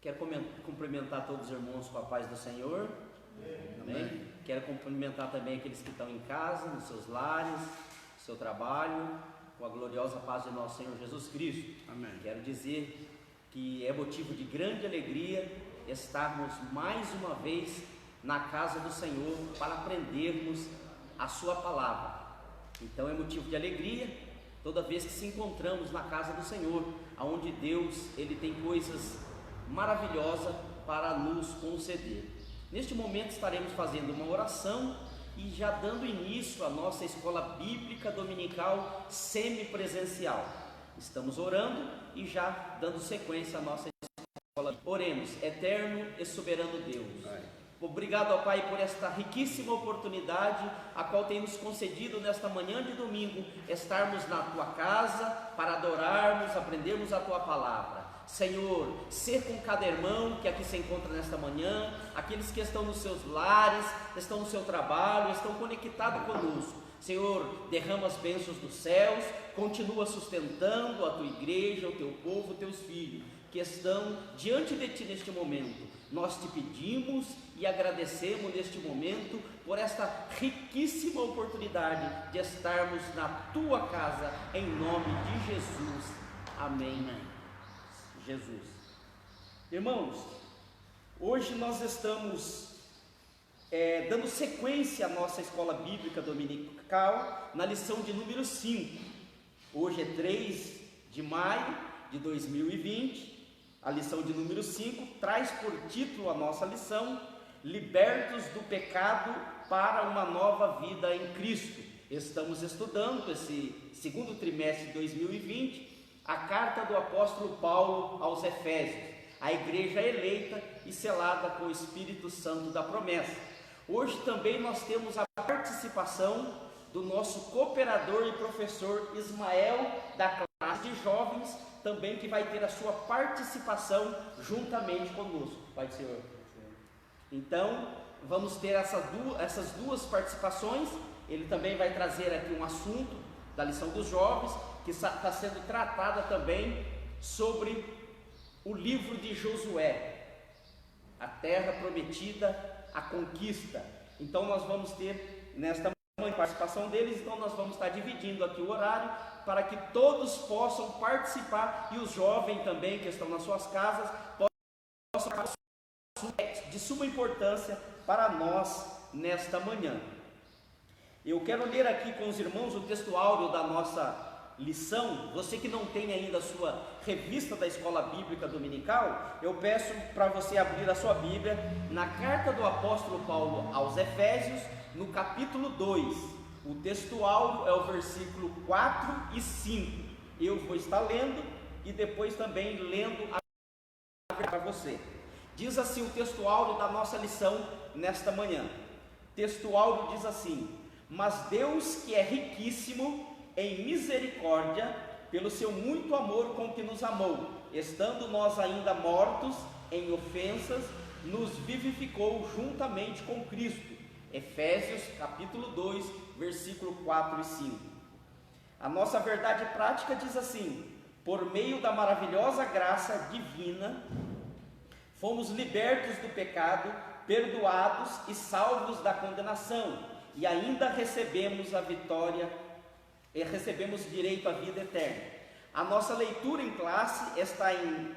Quero cumprimentar todos os irmãos com a paz do Senhor. Amém. Quero cumprimentar também aqueles que estão em casa, nos seus lares, no seu trabalho, com a gloriosa paz de nosso Senhor Jesus Cristo. Amém. Quero dizer que é motivo de grande alegria estarmos mais uma vez na casa do Senhor para aprendermos a sua palavra. Então é motivo de alegria toda vez que se encontramos na casa do Senhor, aonde Deus ele tem coisas maravilhosas para nos conceder. Neste momento estaremos fazendo uma oração e já dando início à nossa escola bíblica dominical semipresencial. Estamos orando e já dando sequência à nossa escola. Oremos. Eterno e soberano Deus, obrigado, ó Pai, por esta riquíssima oportunidade a qual tem nos concedido nesta manhã de domingo, estarmos na Tua casa para adorarmos, aprendermos a Tua palavra. Senhor, ser com cada irmão que aqui se encontra nesta manhã, aqueles que estão nos seus lares, estão no seu trabalho, estão conectados conosco. Senhor, derrama as bênçãos dos céus, continua sustentando a Tua igreja, o Teu povo, Teus filhos, que estão diante de Ti neste momento. Nós Te pedimos e agradecemos neste momento por esta riquíssima oportunidade de estarmos na Tua casa, em nome de Jesus. Amém. Jesus. Irmãos, hoje nós estamos dando sequência à nossa escola bíblica dominical na lição de número 5. Hoje é 3 de maio de 2020. A lição de número 5 traz por título a nossa lição: Libertos do pecado para uma nova vida em Cristo. Estamos estudando esse segundo trimestre de 2020 a carta do apóstolo Paulo aos Efésios, a igreja eleita e selada com o Espírito Santo da promessa. Hoje também nós temos a participação do nosso cooperador e professor Ismael, da classe de jovens, também que vai ter a sua participação juntamente conosco. Pai do Senhor. Então, vamos ter essas duas participações. Ele também vai trazer aqui um assunto da lição dos jovens, que está sendo tratada também sobre o livro de Josué, a terra prometida, a conquista. Então nós vamos ter nesta manhã a participação deles, então nós vamos estar dividindo aqui o horário para que todos possam participar e os jovens também que estão nas suas casas possam participar, de suma importância para nós nesta manhã. Eu quero ler aqui com os irmãos o texto áureo da nossa lição. Você que não tem ainda a sua revista da escola bíblica dominical, eu peço para você abrir a sua Bíblia na carta do apóstolo Paulo aos Efésios, no capítulo 2. O texto áureo é o versículo 4 e 5. Eu vou estar lendo e depois também lendo para você. Diz assim o texto áureo da nossa lição nesta manhã. O texto áureo diz assim: mas Deus, que é riquíssimo em misericórdia, pelo seu muito amor com que nos amou, estando nós ainda mortos em ofensas, nos vivificou juntamente com Cristo. Efésios capítulo 2, versículo 4 e 5. A nossa verdade prática diz assim: por meio da maravilhosa graça divina, fomos libertos do pecado, perdoados e salvos da condenação, e ainda recebemos a vitória e recebemos direito à vida eterna. A nossa leitura em classe está em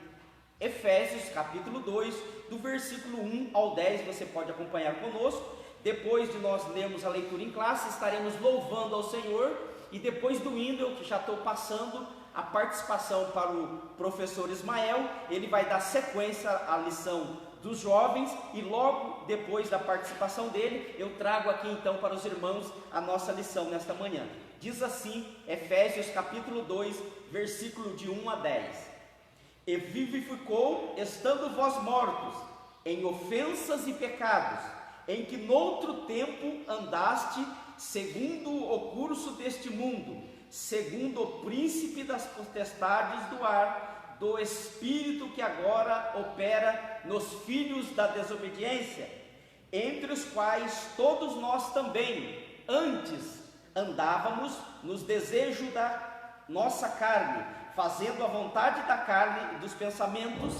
Efésios capítulo 2, do versículo 1 ao 10, você pode acompanhar conosco. Depois de nós lermos a leitura em classe, estaremos louvando ao Senhor, e depois do hino, eu que já estou passando a participação para o professor Ismael, ele vai dar sequência à lição dos jovens, e logo depois da participação dele, eu trago aqui então para os irmãos a nossa lição nesta manhã. Diz assim, Efésios capítulo 2, versículo de 1 a 10. E vivificou, estando vós mortos em ofensas e pecados, em que noutro tempo andaste, segundo o curso deste mundo, segundo o príncipe das potestades do ar, do espírito que agora opera nos filhos da desobediência, entre os quais todos nós também antes andávamos nos desejos da nossa carne, fazendo a vontade da carne e dos pensamentos,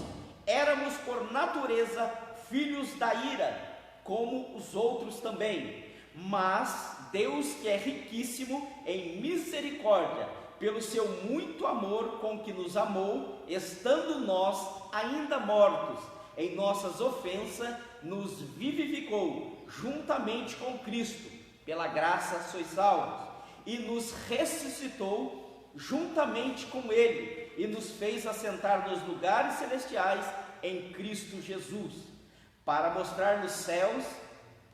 éramos por natureza filhos da ira, como os outros também. Mas Deus, que é riquíssimo em misericórdia, pelo seu muito amor com que nos amou, estando nós ainda mortos em nossas ofensas, nos vivificou juntamente com Cristo. Pela graça sois salvos, e nos ressuscitou juntamente com Ele, e nos fez assentar nos lugares celestiais em Cristo Jesus, para mostrar nos céus,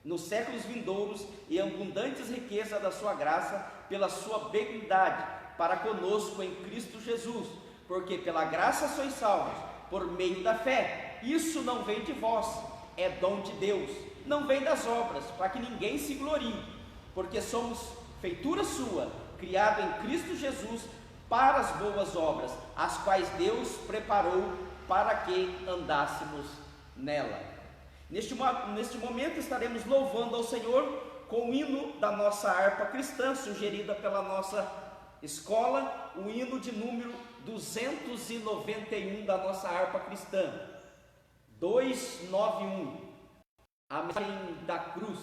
nos séculos vindouros, e abundantes riquezas da sua graça, pela sua benignidade, para conosco em Cristo Jesus, porque pela graça sois salvos, por meio da fé. Isso não vem de vós, é dom de Deus, não vem das obras, para que ninguém se glorie, porque somos feitura sua, criado em Cristo Jesus, para as boas obras, as quais Deus preparou para que andássemos nela. Neste momento estaremos louvando ao Senhor com o hino da nossa harpa cristã, sugerida pela nossa escola, o hino de número 291 da nossa harpa cristã, 291, a mensagem da cruz.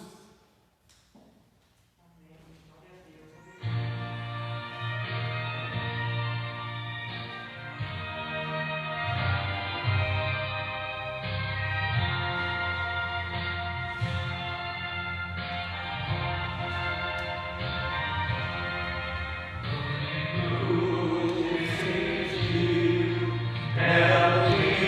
Aleluia.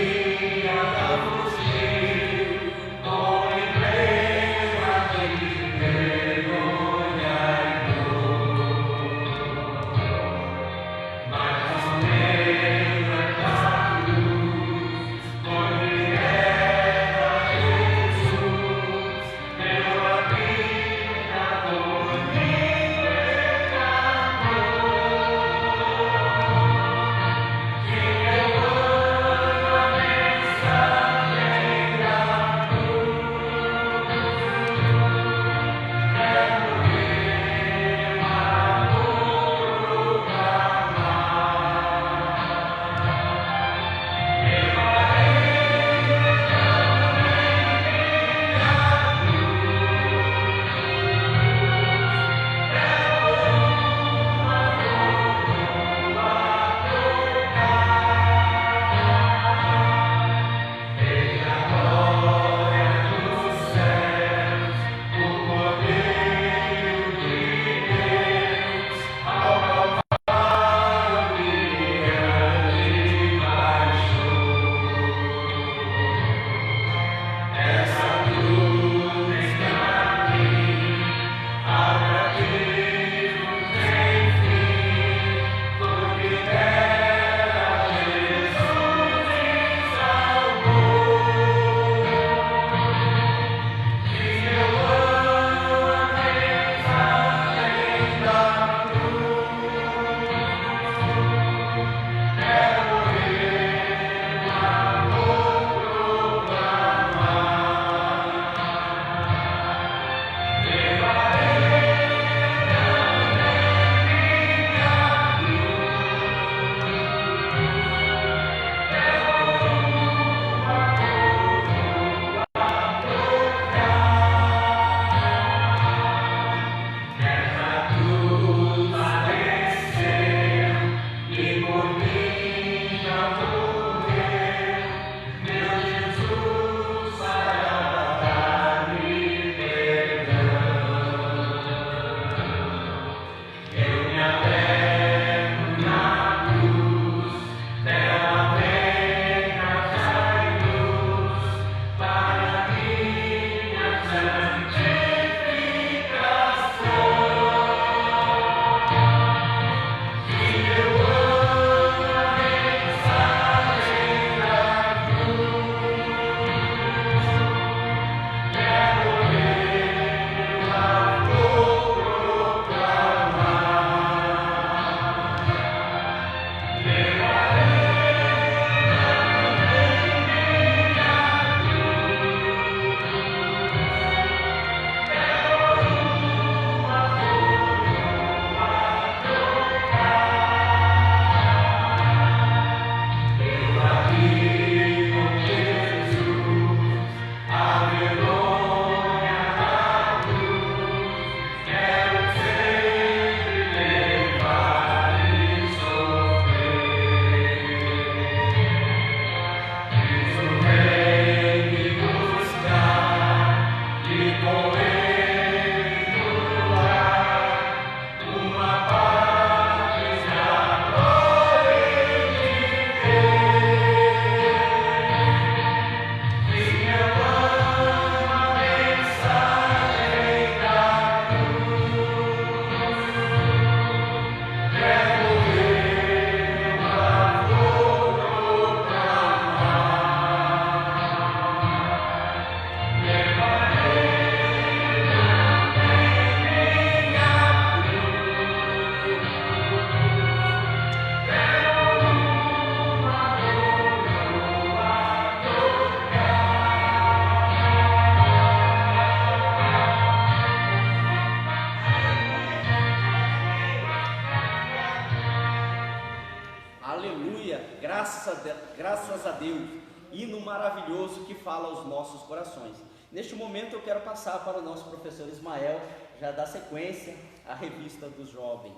graças a Deus, hino maravilhoso que fala aos nossos corações. Neste momento eu quero passar para o nosso professor Ismael, já dar sequência à revista dos jovens.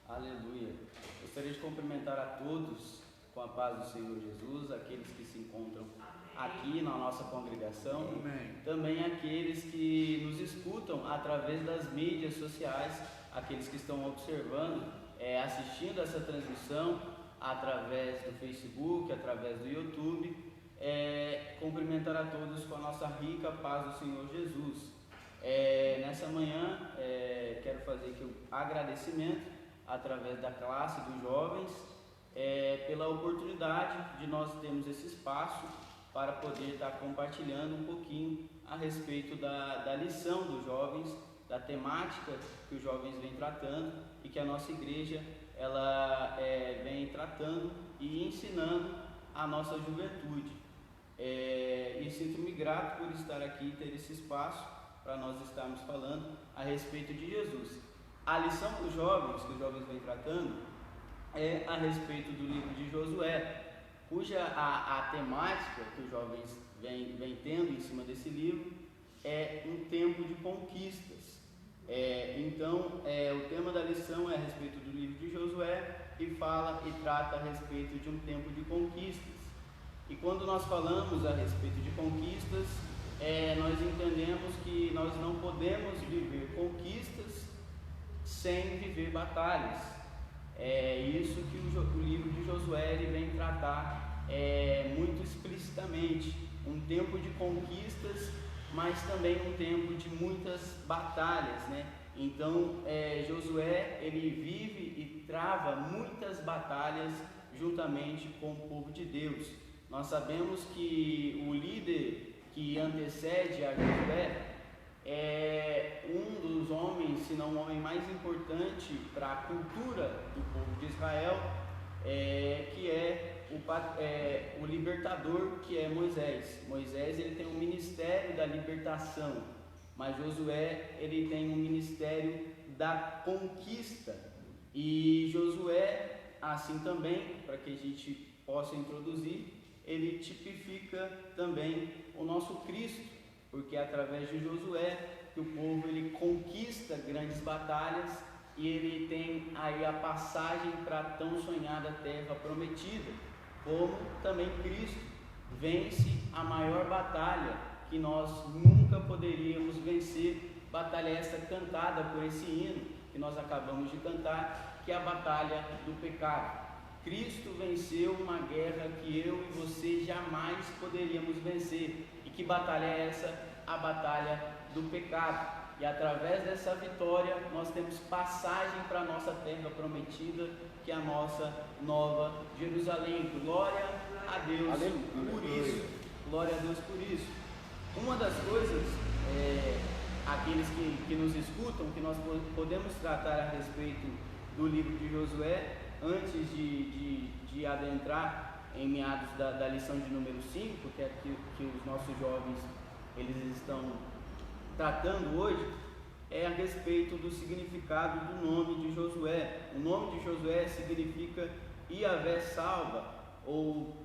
Aleluia. Gostaria de cumprimentar a todos com a paz do Senhor Jesus, aqueles que se encontram aqui na nossa congregação. Amém. Também aqueles que nos escutam através das mídias sociais, aqueles que estão observando, assistindo essa transmissão através do Facebook, através do YouTube. Cumprimentar a todos com a nossa rica paz do Senhor Jesus. Nessa manhã quero fazer aqui um agradecimento através da classe dos jovens pela oportunidade de nós termos esse espaço para poder estar compartilhando um pouquinho a respeito da lição dos jovens, da temática que os jovens vêm tratando e que a nossa igreja ela vem tratando e ensinando a nossa juventude. E sinto-me grato por estar aqui e ter esse espaço para nós estarmos falando a respeito de Jesus. A lição dos jovens, que os jovens vêm tratando, é a respeito do livro de Josué, cuja a temática que os jovens vêm tendo em cima desse livro é um tempo de conquistas. Então, o tema da lição é a respeito do livro de Josué e fala e trata a respeito de um tempo de conquistas. E quando nós falamos a respeito de conquistas, nós entendemos que nós não podemos viver conquistas sem viver batalhas. É isso que o livro de Josué ele vem tratar muito explicitamente. Um tempo de conquistas, mas também um tempo de muitas batalhas, né? Então, Josué ele vive e trava muitas batalhas juntamente com o povo de Deus. Nós sabemos que o líder que antecede a Josué é um dos homens, se não o homem mais importante para a cultura do povo de Israel, que é o libertador, que é Moisés. Moisés ele tem um ministério da libertação, mas Josué ele tem um ministério da conquista. E Josué, assim também, para que a gente possa introduzir, ele tipifica também o nosso Cristo, porque é através de Josué que o povo ele conquista grandes batalhas e ele tem aí a passagem para a tão sonhada terra prometida, como também Cristo vence a maior batalha que nós nunca poderíamos vencer, batalha essa cantada por esse hino que nós acabamos de cantar, que é a batalha do pecado. Cristo venceu uma guerra que eu e você jamais poderíamos vencer. E que batalha é essa? A batalha do pecado. E através dessa vitória nós temos passagem para a nossa terra prometida, que é a nossa nova Jerusalém. Glória a Deus por isso. Glória a Deus por isso. Uma das coisas, aqueles que nos escutam, que nós podemos tratar a respeito do livro de Josué, antes de adentrar em meados da lição de número 5, que é que os nossos jovens eles estão tratando hoje, é a respeito do significado do nome de Josué. O nome de Josué significa Yahvé salva, ou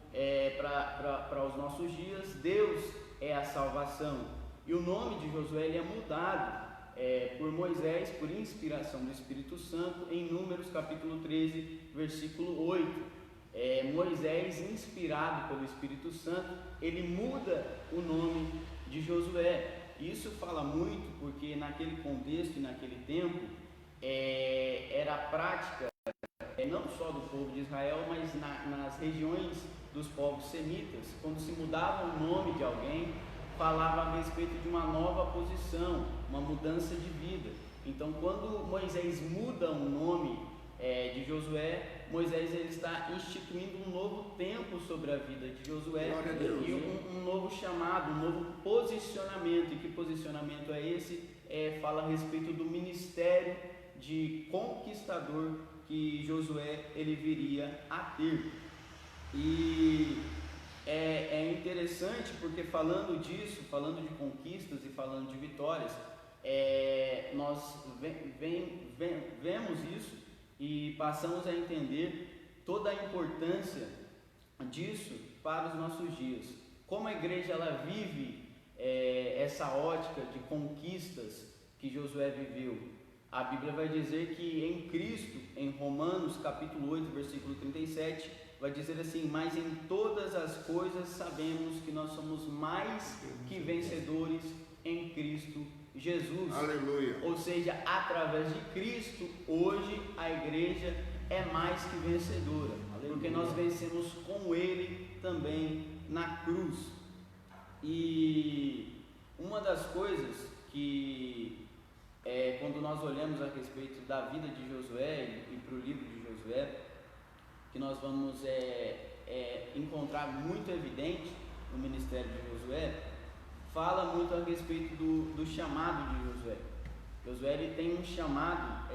para os nossos dias, Deus é a salvação. E o nome de Josué ele é mudado por Moisés, por inspiração do Espírito Santo, em Números capítulo 13, versículo 8. Moisés, inspirado pelo Espírito Santo, ele muda o nome de Josué. Isso fala muito porque naquele contexto e naquele tempo era a prática não só do povo de Israel, mas nas regiões dos povos semitas, quando se mudava o nome de alguém, falava a respeito de uma nova posição, uma mudança de vida. Então, quando Moisés muda o nome de Josué, Moisés ele está instituindo um novo tempo sobre a vida de Josué e um novo chamado, um novo posicionamento. E que posicionamento é esse? Fala a respeito do ministério de conquistador que Josué ele viria a ter. E é interessante porque falando disso, falando de conquistas e falando de vitórias, nós vemos isso e passamos a entender toda a importância disso para os nossos dias. Como a igreja ela vive essa ótica de conquistas que Josué viveu? A Bíblia vai dizer que em Cristo, em Romanos capítulo 8, versículo 37, vai dizer assim: mas em todas as coisas sabemos que nós somos mais que vencedores em Cristo Jesus. Aleluia. Ou seja, através de Cristo, hoje a igreja é mais que vencedora. Aleluia. Porque nós vencemos com Ele também na cruz. E uma das coisas que quando nós olhamos a respeito da vida de Josué e para o livro de Josué, que nós vamos encontrar muito evidente no ministério de Josué, fala muito a respeito do chamado de Josué. Josué ele tem um chamado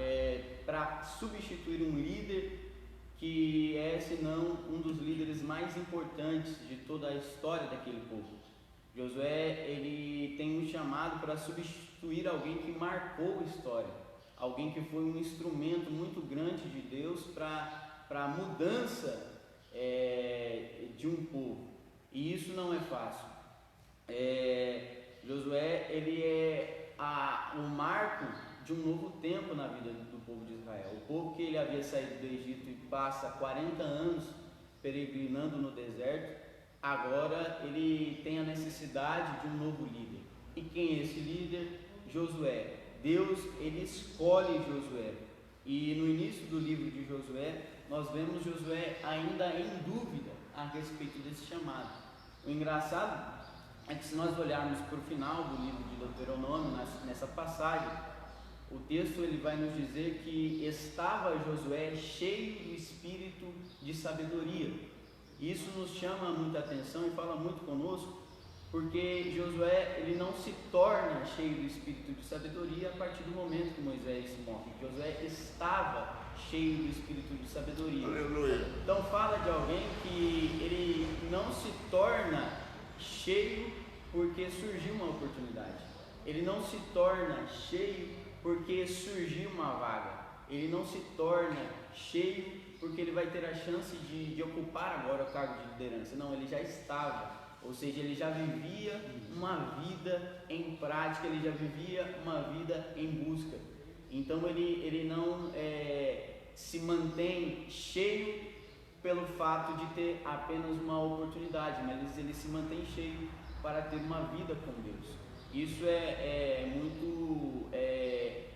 para substituir um líder que se não um dos líderes mais importantes de toda a história daquele povo. Josué ele tem um chamado para substituir alguém que marcou a história, alguém que foi um instrumento muito grande de Deus para a mudança de um povo. E isso não é fácil. Josué ele é o marco de um novo tempo na vida do povo de Israel. O povo que ele havia saído do Egito e passa 40 anos peregrinando no deserto, agora ele tem a necessidade de um novo líder. E quem é esse líder? Josué. Deus ele escolhe Josué. E no início do livro de Josué, nós vemos Josué ainda em dúvida a respeito desse chamado. O engraçado é que se nós olharmos para o final do livro de Deuteronômio, nessa passagem, o texto ele vai nos dizer que estava Josué cheio do espírito de sabedoria. Isso nos chama muita atenção e fala muito conosco, porque Josué ele não se torna cheio do espírito de sabedoria a partir do momento que Moisés morre. Josué estava cheio do espírito de sabedoria. Aleluia. Então fala de alguém que ele não se torna cheio porque surgiu uma oportunidade. Ele não se torna cheio porque surgiu uma vaga. Ele não se torna cheio porque ele vai ter a chance de ocupar agora o cargo de liderança. Não, ele já estava, ou seja, ele já vivia uma vida em prática, ele já vivia uma vida em busca. Então ele não se mantém cheio pelo fato de ter apenas uma oportunidade, mas ele se mantém cheio para ter uma vida com Deus. Isso é muito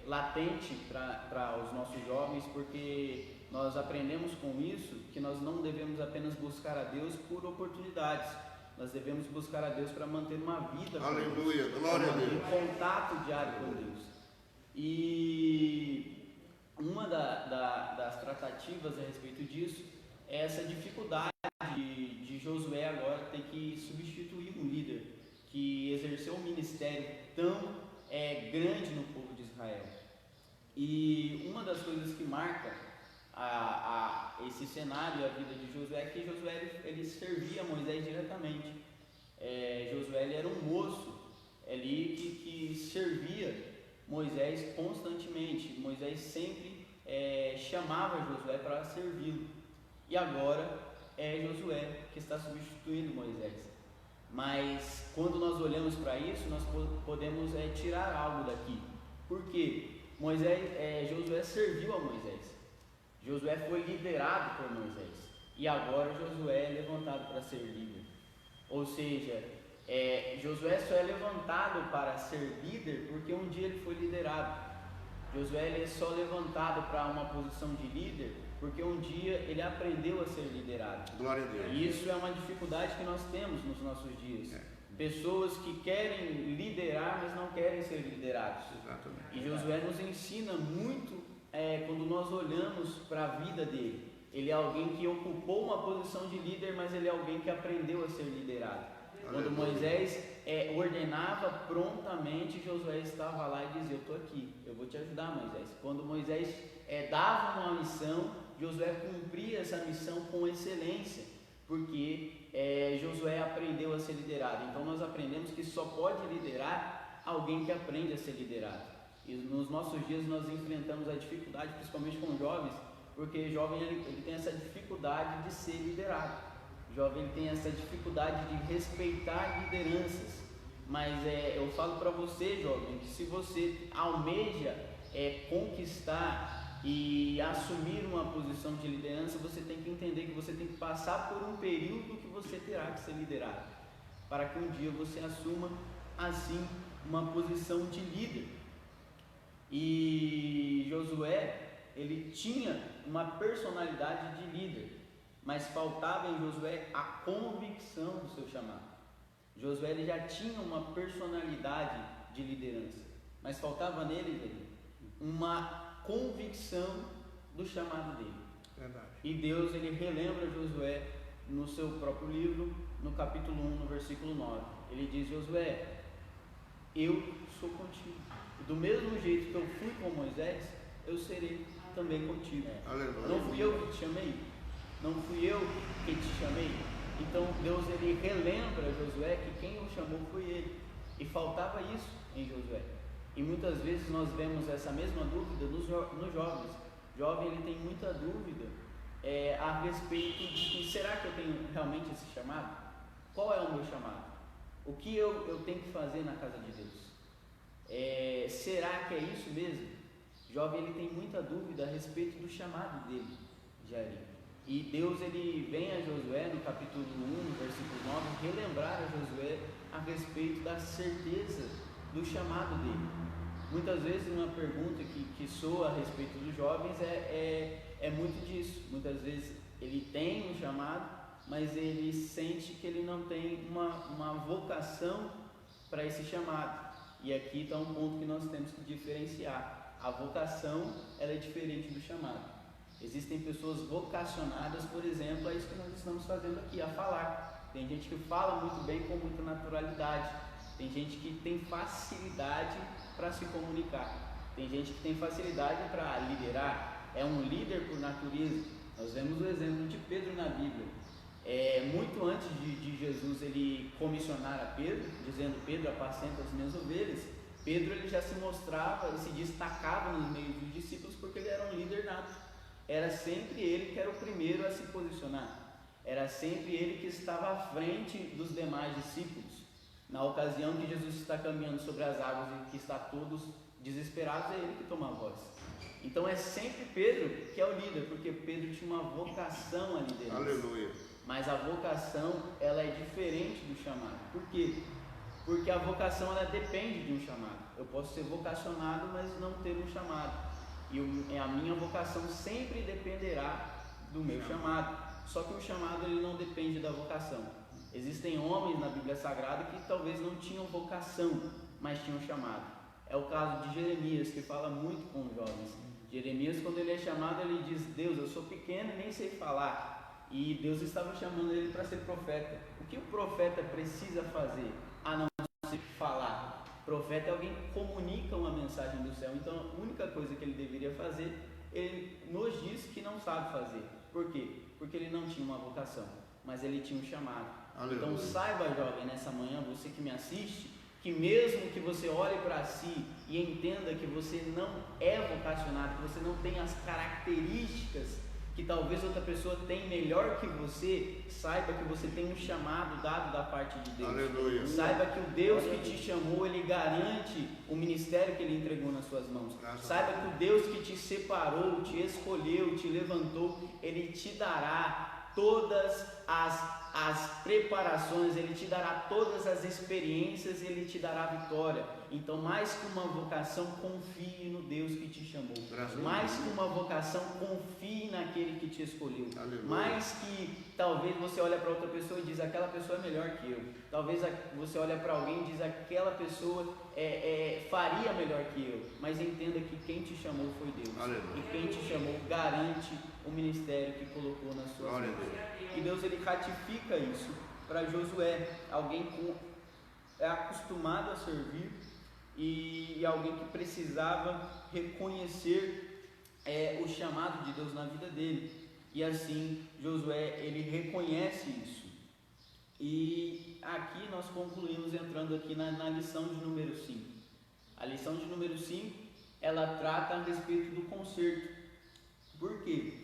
latente para os nossos jovens, porque nós aprendemos com isso que nós não devemos apenas buscar a Deus por oportunidades, nós devemos buscar a Deus para manter uma vida com Deus. Aleluia, glória a Deus. Um contato diário com Deus. E uma das tratativas a respeito disso é essa dificuldade de Josué agora ter que substituir um líder que exerceu um ministério tão grande no povo de Israel. E uma das coisas que marca esse cenário e a vida de Josué é que Josué ele servia Moisés diretamente. Josué ele era um moço ali que servia Moisés constantemente. Moisés sempre chamava Josué para servi-lo. E agora é Josué que está substituindo Moisés. Mas quando nós olhamos para isso, nós podemos tirar algo daqui. Por quê? Josué serviu a Moisés. Josué foi liderado por Moisés. E agora Josué é levantado para ser líder. Ou seja, Josué só é levantado para ser líder porque um dia ele foi liderado. Josué ele é só levantado para uma posição de líder porque um dia ele aprendeu a ser liderado. Glória a Deus. E isso é uma dificuldade que nós temos nos nossos dias. Pessoas que querem liderar, mas não querem ser liderados. Exatamente. E Josué nos ensina muito quando nós olhamos para a vida dele. Ele é alguém que ocupou uma posição de líder, mas ele é alguém que aprendeu a ser liderado. Quando Moisés ordenava prontamente, Josué estava lá e dizia: eu estou aqui, eu vou te ajudar, Moisés. Quando Moisés dava uma missão, Josué cumpria essa missão com excelência, porque Josué aprendeu a ser liderado. Então nós aprendemos que só pode liderar alguém que aprende a ser liderado. E nos nossos dias nós enfrentamos a dificuldade, principalmente com jovens, porque jovem ele tem essa dificuldade de ser liderado. jovem ele tem essa dificuldade de respeitar lideranças. Mas eu falo para você, jovem, que se você almeja conquistar e assumir uma posição de liderança, você tem que entender que você tem que passar por um período que você terá que ser liderado, para que um dia você assuma assim uma posição de líder. E Josué, ele tinha uma personalidade de líder, mas faltava em Josué a convicção do seu chamado. Josué ele já tinha uma personalidade de liderança, mas faltava nele uma convicção do chamado dele. Verdade. E Deus ele relembra Josué no seu próprio livro, no capítulo 1, no versículo 9. Ele diz: Josué, eu sou contigo. Do mesmo jeito que eu fui com Moisés, eu serei também contigo. Aleluia. Não fui eu que te chamei? Não fui eu que te chamei? Então Deus ele relembra Josué que quem o chamou foi ele. E faltava isso em Josué. E muitas vezes nós vemos essa mesma dúvida nos jovens. O jovem ele tem muita dúvida a respeito de que será que eu tenho realmente esse chamado? Qual é o meu chamado? O que eu tenho que fazer na casa de Deus? Será que é isso mesmo? O jovem ele tem muita dúvida a respeito do chamado dele, Jair. E Deus ele vem a Josué no capítulo 1, versículo 9, relembrar a Josué a respeito da certeza do chamado dele. Muitas vezes uma pergunta que soa a respeito dos jovens é muito disso. Muitas vezes ele tem um chamado, mas ele sente que ele não tem uma vocação para esse chamado. E aqui está um ponto que nós temos que diferenciar. A vocação ela é diferente do chamado. Existem pessoas vocacionadas, por exemplo, a isso que nós estamos fazendo aqui, a falar. Tem gente que fala muito bem, com muita naturalidade. Tem gente que tem facilidade para se comunicar. Tem gente que tem facilidade para liderar. É um líder por natureza. Nós vemos o exemplo de Pedro na Bíblia. Muito antes de Jesus ele comissionar a Pedro, dizendo: Pedro, apacenta as minhas ovelhas. Pedro ele já se mostrava e se destacava no meio dos discípulos porque ele era um líder nato. Era sempre ele que era o primeiro a se posicionar. Era sempre ele que estava à frente dos demais discípulos. Na ocasião que Jesus está caminhando sobre as águas e que está todos desesperados, é ele que toma a voz. Então é sempre Pedro que é o líder, porque Pedro tinha uma vocação à liderança. Aleluia. Mas a vocação ela é diferente do chamado. Por quê? Porque a vocação ela depende de um chamado. Eu posso ser vocacionado, mas não ter um chamado. E a minha vocação sempre dependerá do meu chamado. Só que o chamado ele não depende da vocação. Existem homens na Bíblia Sagrada que talvez não tinham vocação, mas tinham chamado. É o caso de Jeremias, que fala muito com os jovens. Jeremias, quando ele é chamado, ele diz: Deus, eu sou pequeno e nem sei falar. E Deus estava chamando ele para ser profeta. O que o profeta precisa fazer? A não ser falar. Profeta é alguém que comunica uma mensagem do céu. Então a única coisa que ele deveria fazer, ele nos diz que não sabe fazer. Por quê? Porque ele não tinha uma vocação, mas ele tinha um chamado. Aleluia. Então saiba, jovem, nessa manhã, você que me assiste, que mesmo que você olhe para si e entenda que você não é vocacionado, que você não tem as características que talvez outra pessoa tenha melhor que você, saiba que você tem um chamado dado da parte de Deus. Aleluia. Saiba que o Deus que te chamou, Ele garante o ministério que Ele entregou nas suas mãos. Saiba que o Deus que te separou, te escolheu, te levantou, Ele te dará todas as preparações, Ele te dará todas as experiências, Ele te dará vitória. Então, mais que uma vocação, confie no Deus que te chamou. Mais que uma vocação, confie naquele que te escolheu. Aleluia. Mais que talvez você olhe para outra pessoa e diz: aquela pessoa é melhor que eu. Talvez você olhe para alguém e diz: aquela pessoa faria melhor que eu. Mas entenda que quem te chamou foi Deus. Aleluia. E quem te chamou garante o ministério que colocou nas suas mãos. E Deus ele ratifica isso para Josué, alguém acostumado a servir e alguém que precisava reconhecer o chamado de Deus na vida dele. E assim Josué ele reconhece isso. E aqui nós concluímos entrando aqui na lição de número 5. A lição de número 5 ela trata a respeito do conserto. Por quê?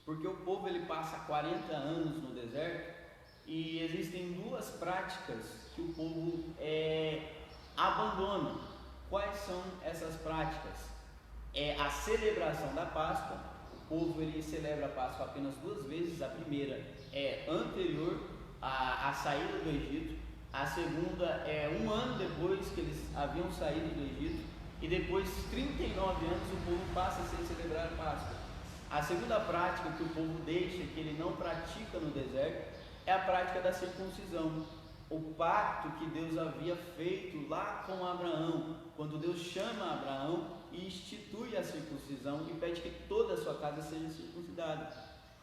Porque o povo ele passa 40 anos no deserto E existem duas práticas que o povo abandona. Quais são essas práticas? É a celebração da Páscoa. O povo ele celebra a Páscoa apenas duas vezes. A primeira é anterior à saída do Egito. A segunda é um ano depois que eles haviam saído do Egito. E depois, 39 anos, o povo passa a celebrar a Páscoa. A segunda prática que o povo deixa, que ele não pratica no deserto, é a prática da circuncisão. O pacto que Deus havia feito lá com Abraão, quando Deus chama Abraão e institui a circuncisão e pede que toda a sua casa seja circuncidada.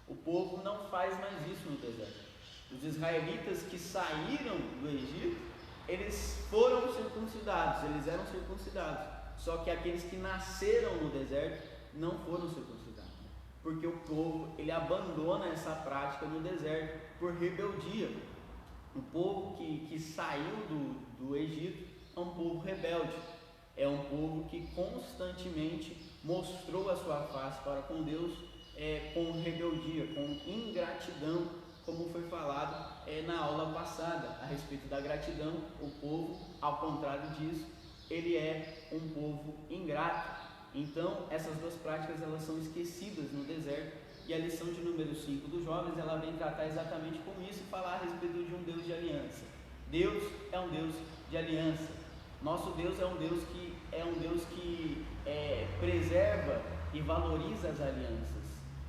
O povo não faz mais isso no deserto. Os israelitas que saíram do Egito, eles foram circuncidados, eles eram circuncidados. Só que aqueles que nasceram no deserto não foram circuncidados, porque o povo ele abandona essa prática no deserto por rebeldia. O povo que saiu do Egito é um povo rebelde, é um povo que constantemente mostrou a sua face para com Deus com rebeldia, com ingratidão, como foi falado na aula passada a respeito da gratidão. O povo, ao contrário disso, ele é um povo ingrato. Então essas duas práticas elas são esquecidas no deserto. E a lição de número 5 dos jovens, ela vem tratar exatamente com isso e falar a respeito de um Deus de aliança. Deus é um Deus de aliança. Nosso Deus é um Deus que preserva e valoriza as alianças.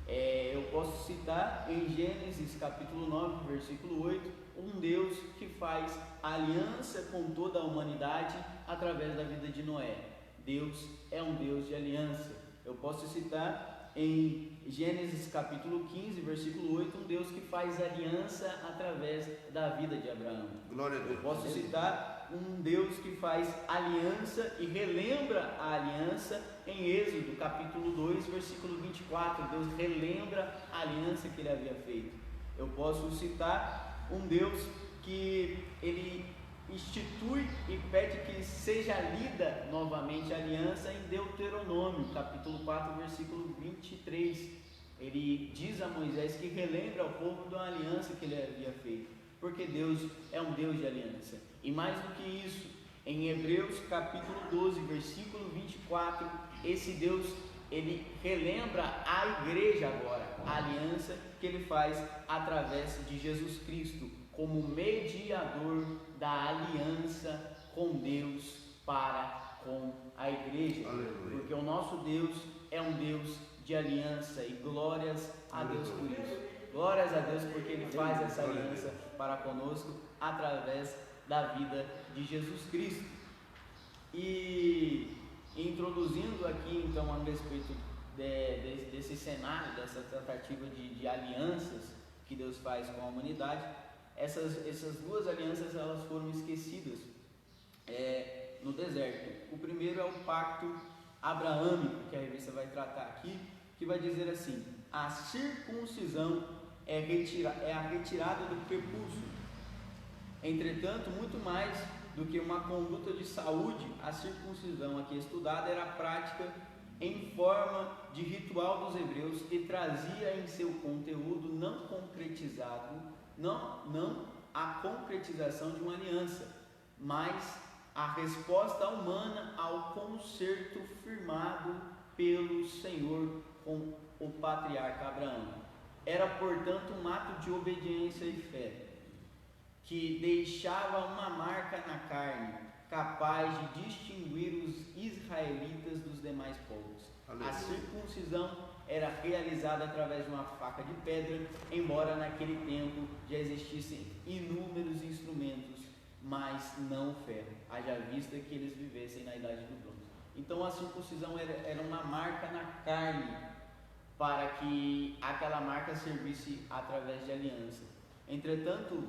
Eu posso citar em Gênesis capítulo 9, versículo 8, um Deus que faz aliança com toda a humanidade através da vida de Noé. Deus é um Deus de aliança. Eu posso citar em Gênesis capítulo 15, versículo 8, um Deus que faz aliança através da vida de Abraão. Glória a Deus. Eu posso citar um Deus que faz aliança e relembra a aliança em Êxodo capítulo 2, versículo 24. Deus relembra a aliança que ele havia feito. Eu posso citar um Deus que ele institui e pede que seja lida novamente a aliança em Deuteronômio, capítulo 4, versículo 23. Ele diz a Moisés que relembra ao povo da aliança que ele havia feito, porque Deus é um Deus de aliança. E mais do que isso, em Hebreus capítulo 12, versículo 24, esse Deus, ele relembra a igreja agora, a aliança que ele faz através de Jesus Cristo, como mediador da aliança com Deus para com a igreja. Aleluia. Porque o nosso Deus é um Deus de aliança, e glórias a Deus por isso. Glórias a Deus porque ele faz essa aliança para conosco através da vida de Jesus Cristo. E introduzindo aqui então a respeito desse cenário, dessa tratativa de alianças que Deus faz com a humanidade, essas duas alianças elas foram esquecidas no deserto. O primeiro é o pacto abraâmico, que a revista vai tratar aqui, que vai dizer assim: a circuncisão é a retirada do prepúcio. Entretanto, muito mais do que uma conduta de saúde, a circuncisão aqui estudada era a prática em forma de ritual dos hebreus e trazia em seu conteúdo não concretizado, não a concretização de uma aliança, mas a resposta humana ao concerto firmado pelo Senhor com o patriarca Abraão. Era, portanto, um ato de obediência e fé, que deixava uma marca na carne, capaz de distinguir os israelitas dos demais povos. Aleluia. A circuncisão era realizada através de uma faca de pedra, embora naquele tempo já existissem inúmeros instrumentos, mas não o ferro, haja vista que eles vivessem na idade do bronze. Então a circuncisão era uma marca na carne, para que aquela marca servisse através de aliança. Entretanto,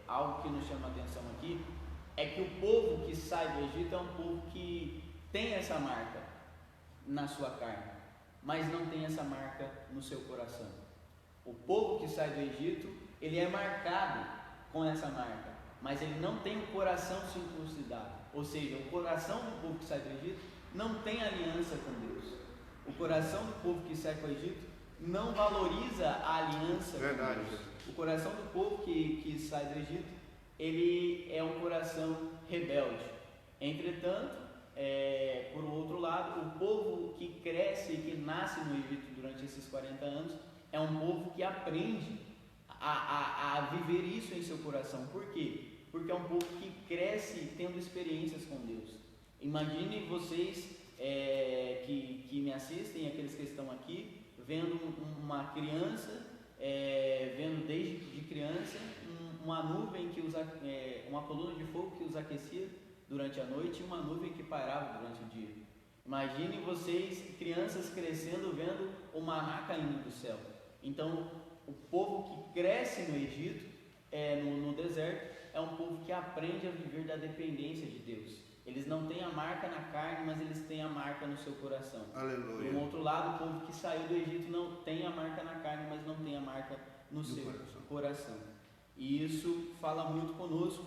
algo que nos chama a atenção aqui é que o povo que sai do Egito é um povo que tem essa marca na sua carne, mas não tem essa marca no seu coração. O povo que sai do Egito, ele é marcado com essa marca, mas ele não tem o coração circuncidado. Ou seja, o coração do povo que sai do Egito não tem aliança com Deus. O coração do povo que sai do Egito não valoriza a aliança. Verdade. Com Deus. O coração do povo que sai do Egito, ele é um coração rebelde. Entretanto, por outro lado, o povo que cresce e que nasce no Egito durante esses 40 anos é um povo que aprende a viver isso em seu coração. Por quê? Porque é um povo que cresce tendo experiências com Deus. Imaginem vocês que me assistem, aqueles que estão aqui, vendo uma criança, vendo desde criança uma nuvem uma coluna de fogo que os aquecia durante a noite e uma nuvem que pairava durante o dia. Imaginem vocês, crianças crescendo, vendo o maná caindo do céu. Então, o povo que cresce no Egito, no deserto, é um povo que aprende a viver da dependência de Deus. Eles não têm a marca na carne, mas eles têm a marca no seu coração. Aleluia. Por outro lado, o povo que saiu do Egito não tem a marca na carne, mas não tem a marca no seu coração. E isso fala muito conosco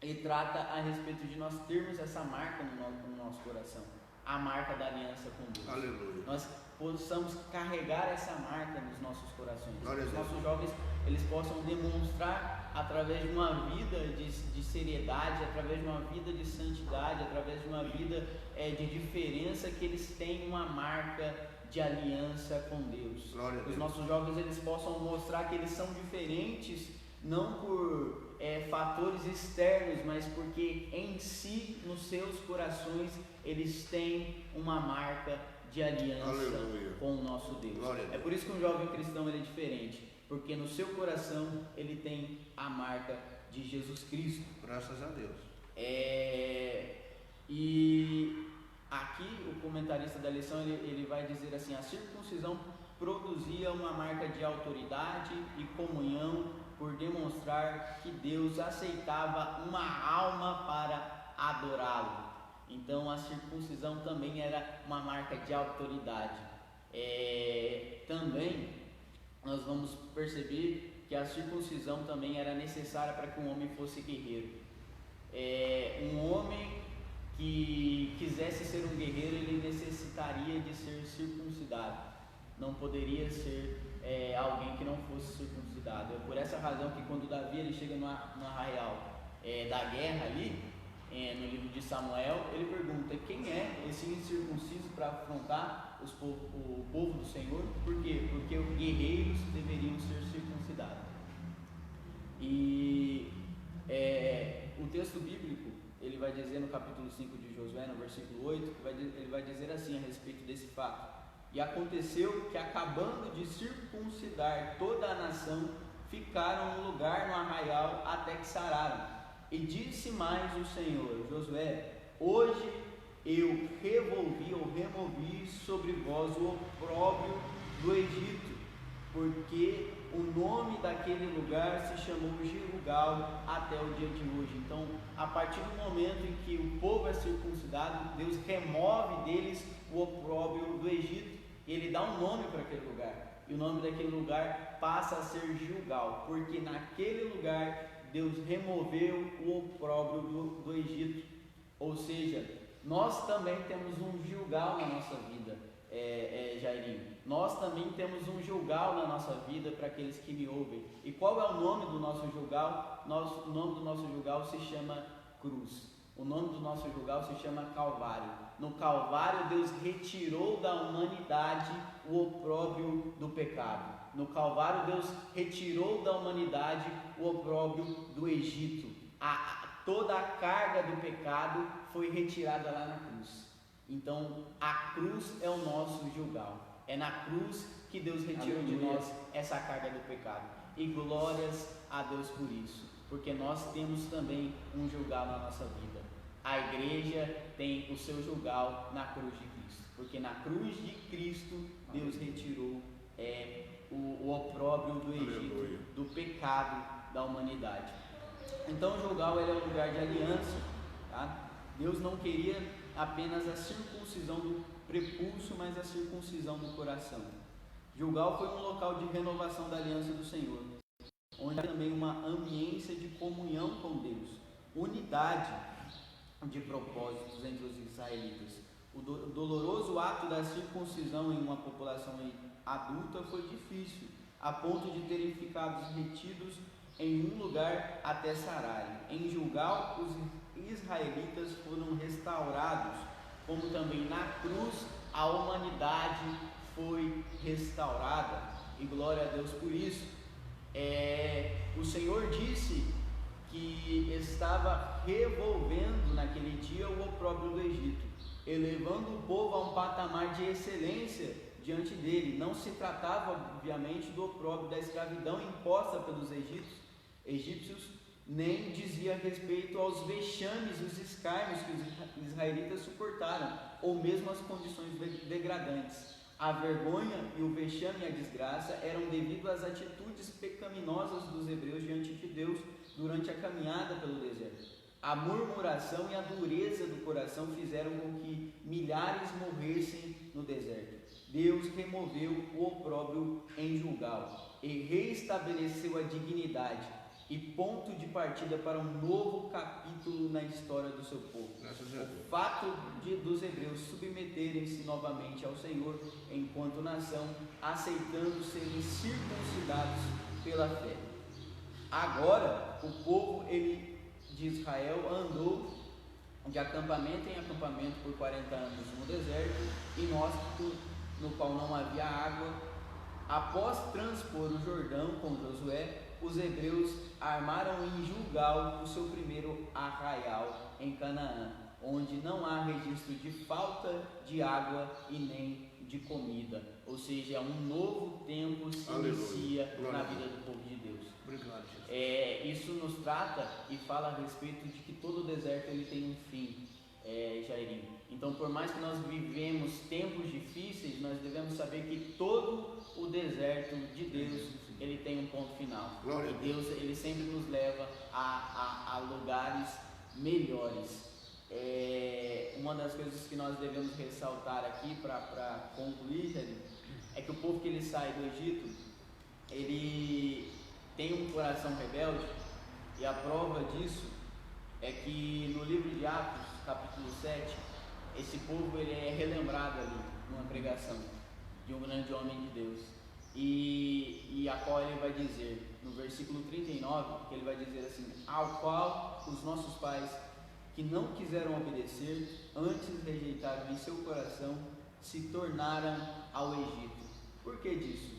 e trata a respeito de nós termos essa marca no nosso coração, a marca da aliança com Deus. Aleluia. Nós possamos carregar essa marca nos nossos corações. Glória Os a Deus. nossos jovens, eles possam demonstrar através de uma vida de seriedade, através de uma vida de santidade, através de uma vida de diferença, que eles têm uma marca de aliança com Deus. Glória a Deus. Os nossos jovens, eles possam mostrar que eles são diferentes, não por fatores externos, mas porque em si, nos seus corações, eles têm uma marca de aliança. Aleluia. Com o nosso Deus. É por isso que um jovem cristão ele é diferente, porque no seu coração ele tem a marca de Jesus Cristo. Graças a Deus. E aqui o comentarista da lição ele vai dizer assim: a circuncisão produzia uma marca de autoridade e comunhão, por demonstrar que Deus aceitava uma alma para adorá-lo. Então a circuncisão também era uma marca de autoridade. Também nós vamos perceber que a circuncisão também era necessária para que um homem fosse guerreiro. Um homem que quisesse ser um guerreiro, ele necessitaria de ser circuncidado. Não poderia ser alguém que não fosse circuncidado. É por essa razão que quando Davi ele chega no arraial da guerra ali, no livro de Samuel, ele pergunta: quem é esse incircunciso para afrontar o povo do Senhor? Por quê? Porque os guerreiros deveriam ser circuncidados. E o texto bíblico, ele vai dizer no capítulo 5 de Josué, no versículo 8, ele vai dizer assim a respeito desse fato: e aconteceu que, acabando de circuncidar toda a nação, ficaram no lugar no arraial até que sararam. E disse mais o Senhor: Josué, hoje eu removi sobre vós o opróbrio do Egito, porque o nome daquele lugar se chamou Gilgal até o dia de hoje. Então, a partir do momento em que o povo é circuncidado, Deus remove deles o opróbrio do Egito, e ele dá um nome para aquele lugar, e o nome daquele lugar passa a ser Gilgal, porque naquele lugar Deus removeu o opróbrio do Egito. Ou seja, nós também temos um Gilgal na nossa vida, Jairinho. Nós também temos um Gilgal na nossa vida, para aqueles que me ouvem. E qual é o nome do nosso Gilgal? O nome do nosso Gilgal se chama cruz. O nome do nosso Gilgal se chama Calvário. No Calvário, Deus retirou da humanidade o opróbrio do pecado. No Calvário, Deus retirou da humanidade o opróbrio do Egito. Toda a carga do pecado foi retirada lá na cruz. Então, a cruz é o nosso Gilgal. É na cruz que Deus retirou de nós essa carga do pecado. E glórias a Deus por isso, porque nós temos também um Gilgal na nossa vida. A igreja tem o seu Gilgal na cruz de Cristo, porque na cruz de Cristo Deus retirou o opróbrio do Egito, do pecado da humanidade. Então o Gilgal ele é um lugar de aliança, tá? Deus não queria apenas a circuncisão do prepúcio, mas a circuncisão do coração. Gilgal foi um local de renovação da aliança do Senhor, onde há também uma ambiência de comunhão com Deus, unidade de propósitos entre os israelitas. O doloroso ato da circuncisão em uma população adulta foi difícil, a ponto de terem ficado retidos em um lugar até sararem. Em Gilgal, os israelitas foram restaurados, como também na cruz a humanidade foi restaurada, e glória a Deus por isso. O Senhor disse que estava revolvendo naquele dia o opróbrio do Egito, elevando o povo a um patamar de excelência diante dele. Não se tratava, obviamente, do opróbrio da escravidão imposta pelos egípcios, nem dizia respeito aos vexames e os escárnios que os israelitas suportaram, ou mesmo as condições degradantes. A vergonha e o vexame e a desgraça eram devido às atitudes pecaminosas dos hebreus diante de Deus durante a caminhada pelo deserto. A murmuração e a dureza do coração fizeram com que milhares morressem no deserto. Deus removeu o opróbrio em Gilgal e reestabeleceu a dignidade e ponto de partida para um novo capítulo na história do seu povo. O fato dos hebreus submeterem-se novamente ao Senhor enquanto nação, aceitando serem circuncidados pela fé. Agora, o povo de Israel andou de acampamento em acampamento por 40 anos no deserto, inóspito, no qual não havia água. Após transpor o Jordão com Josué, os hebreus armaram em Gilgal o seu primeiro arraial em Canaã, onde não há registro de falta de água e nem de comida. Ou seja, um novo tempo se inicia na vida do povo de Deus. Obrigado, Isso nos trata e fala a respeito de que todo deserto ele tem um fim, Jairinho. Então, por mais que nós vivemos tempos difíceis, nós devemos saber que todo o deserto de Deus ele tem um ponto final. Glória e Deus ele sempre nos leva a lugares melhores. Uma das coisas que nós devemos ressaltar aqui para concluir, Jairinho, é que o povo que ele sai do Egito, ele tem um coração rebelde, e a prova disso é que no livro de Atos, capítulo 7, esse povo ele é relembrado ali numa pregação de um grande homem de Deus, e a qual ele vai dizer no versículo 39, que ele vai dizer assim: ao qual os nossos pais, que não quiseram obedecer, antes rejeitaram em seu coração, se tornaram ao Egito. Por que disso?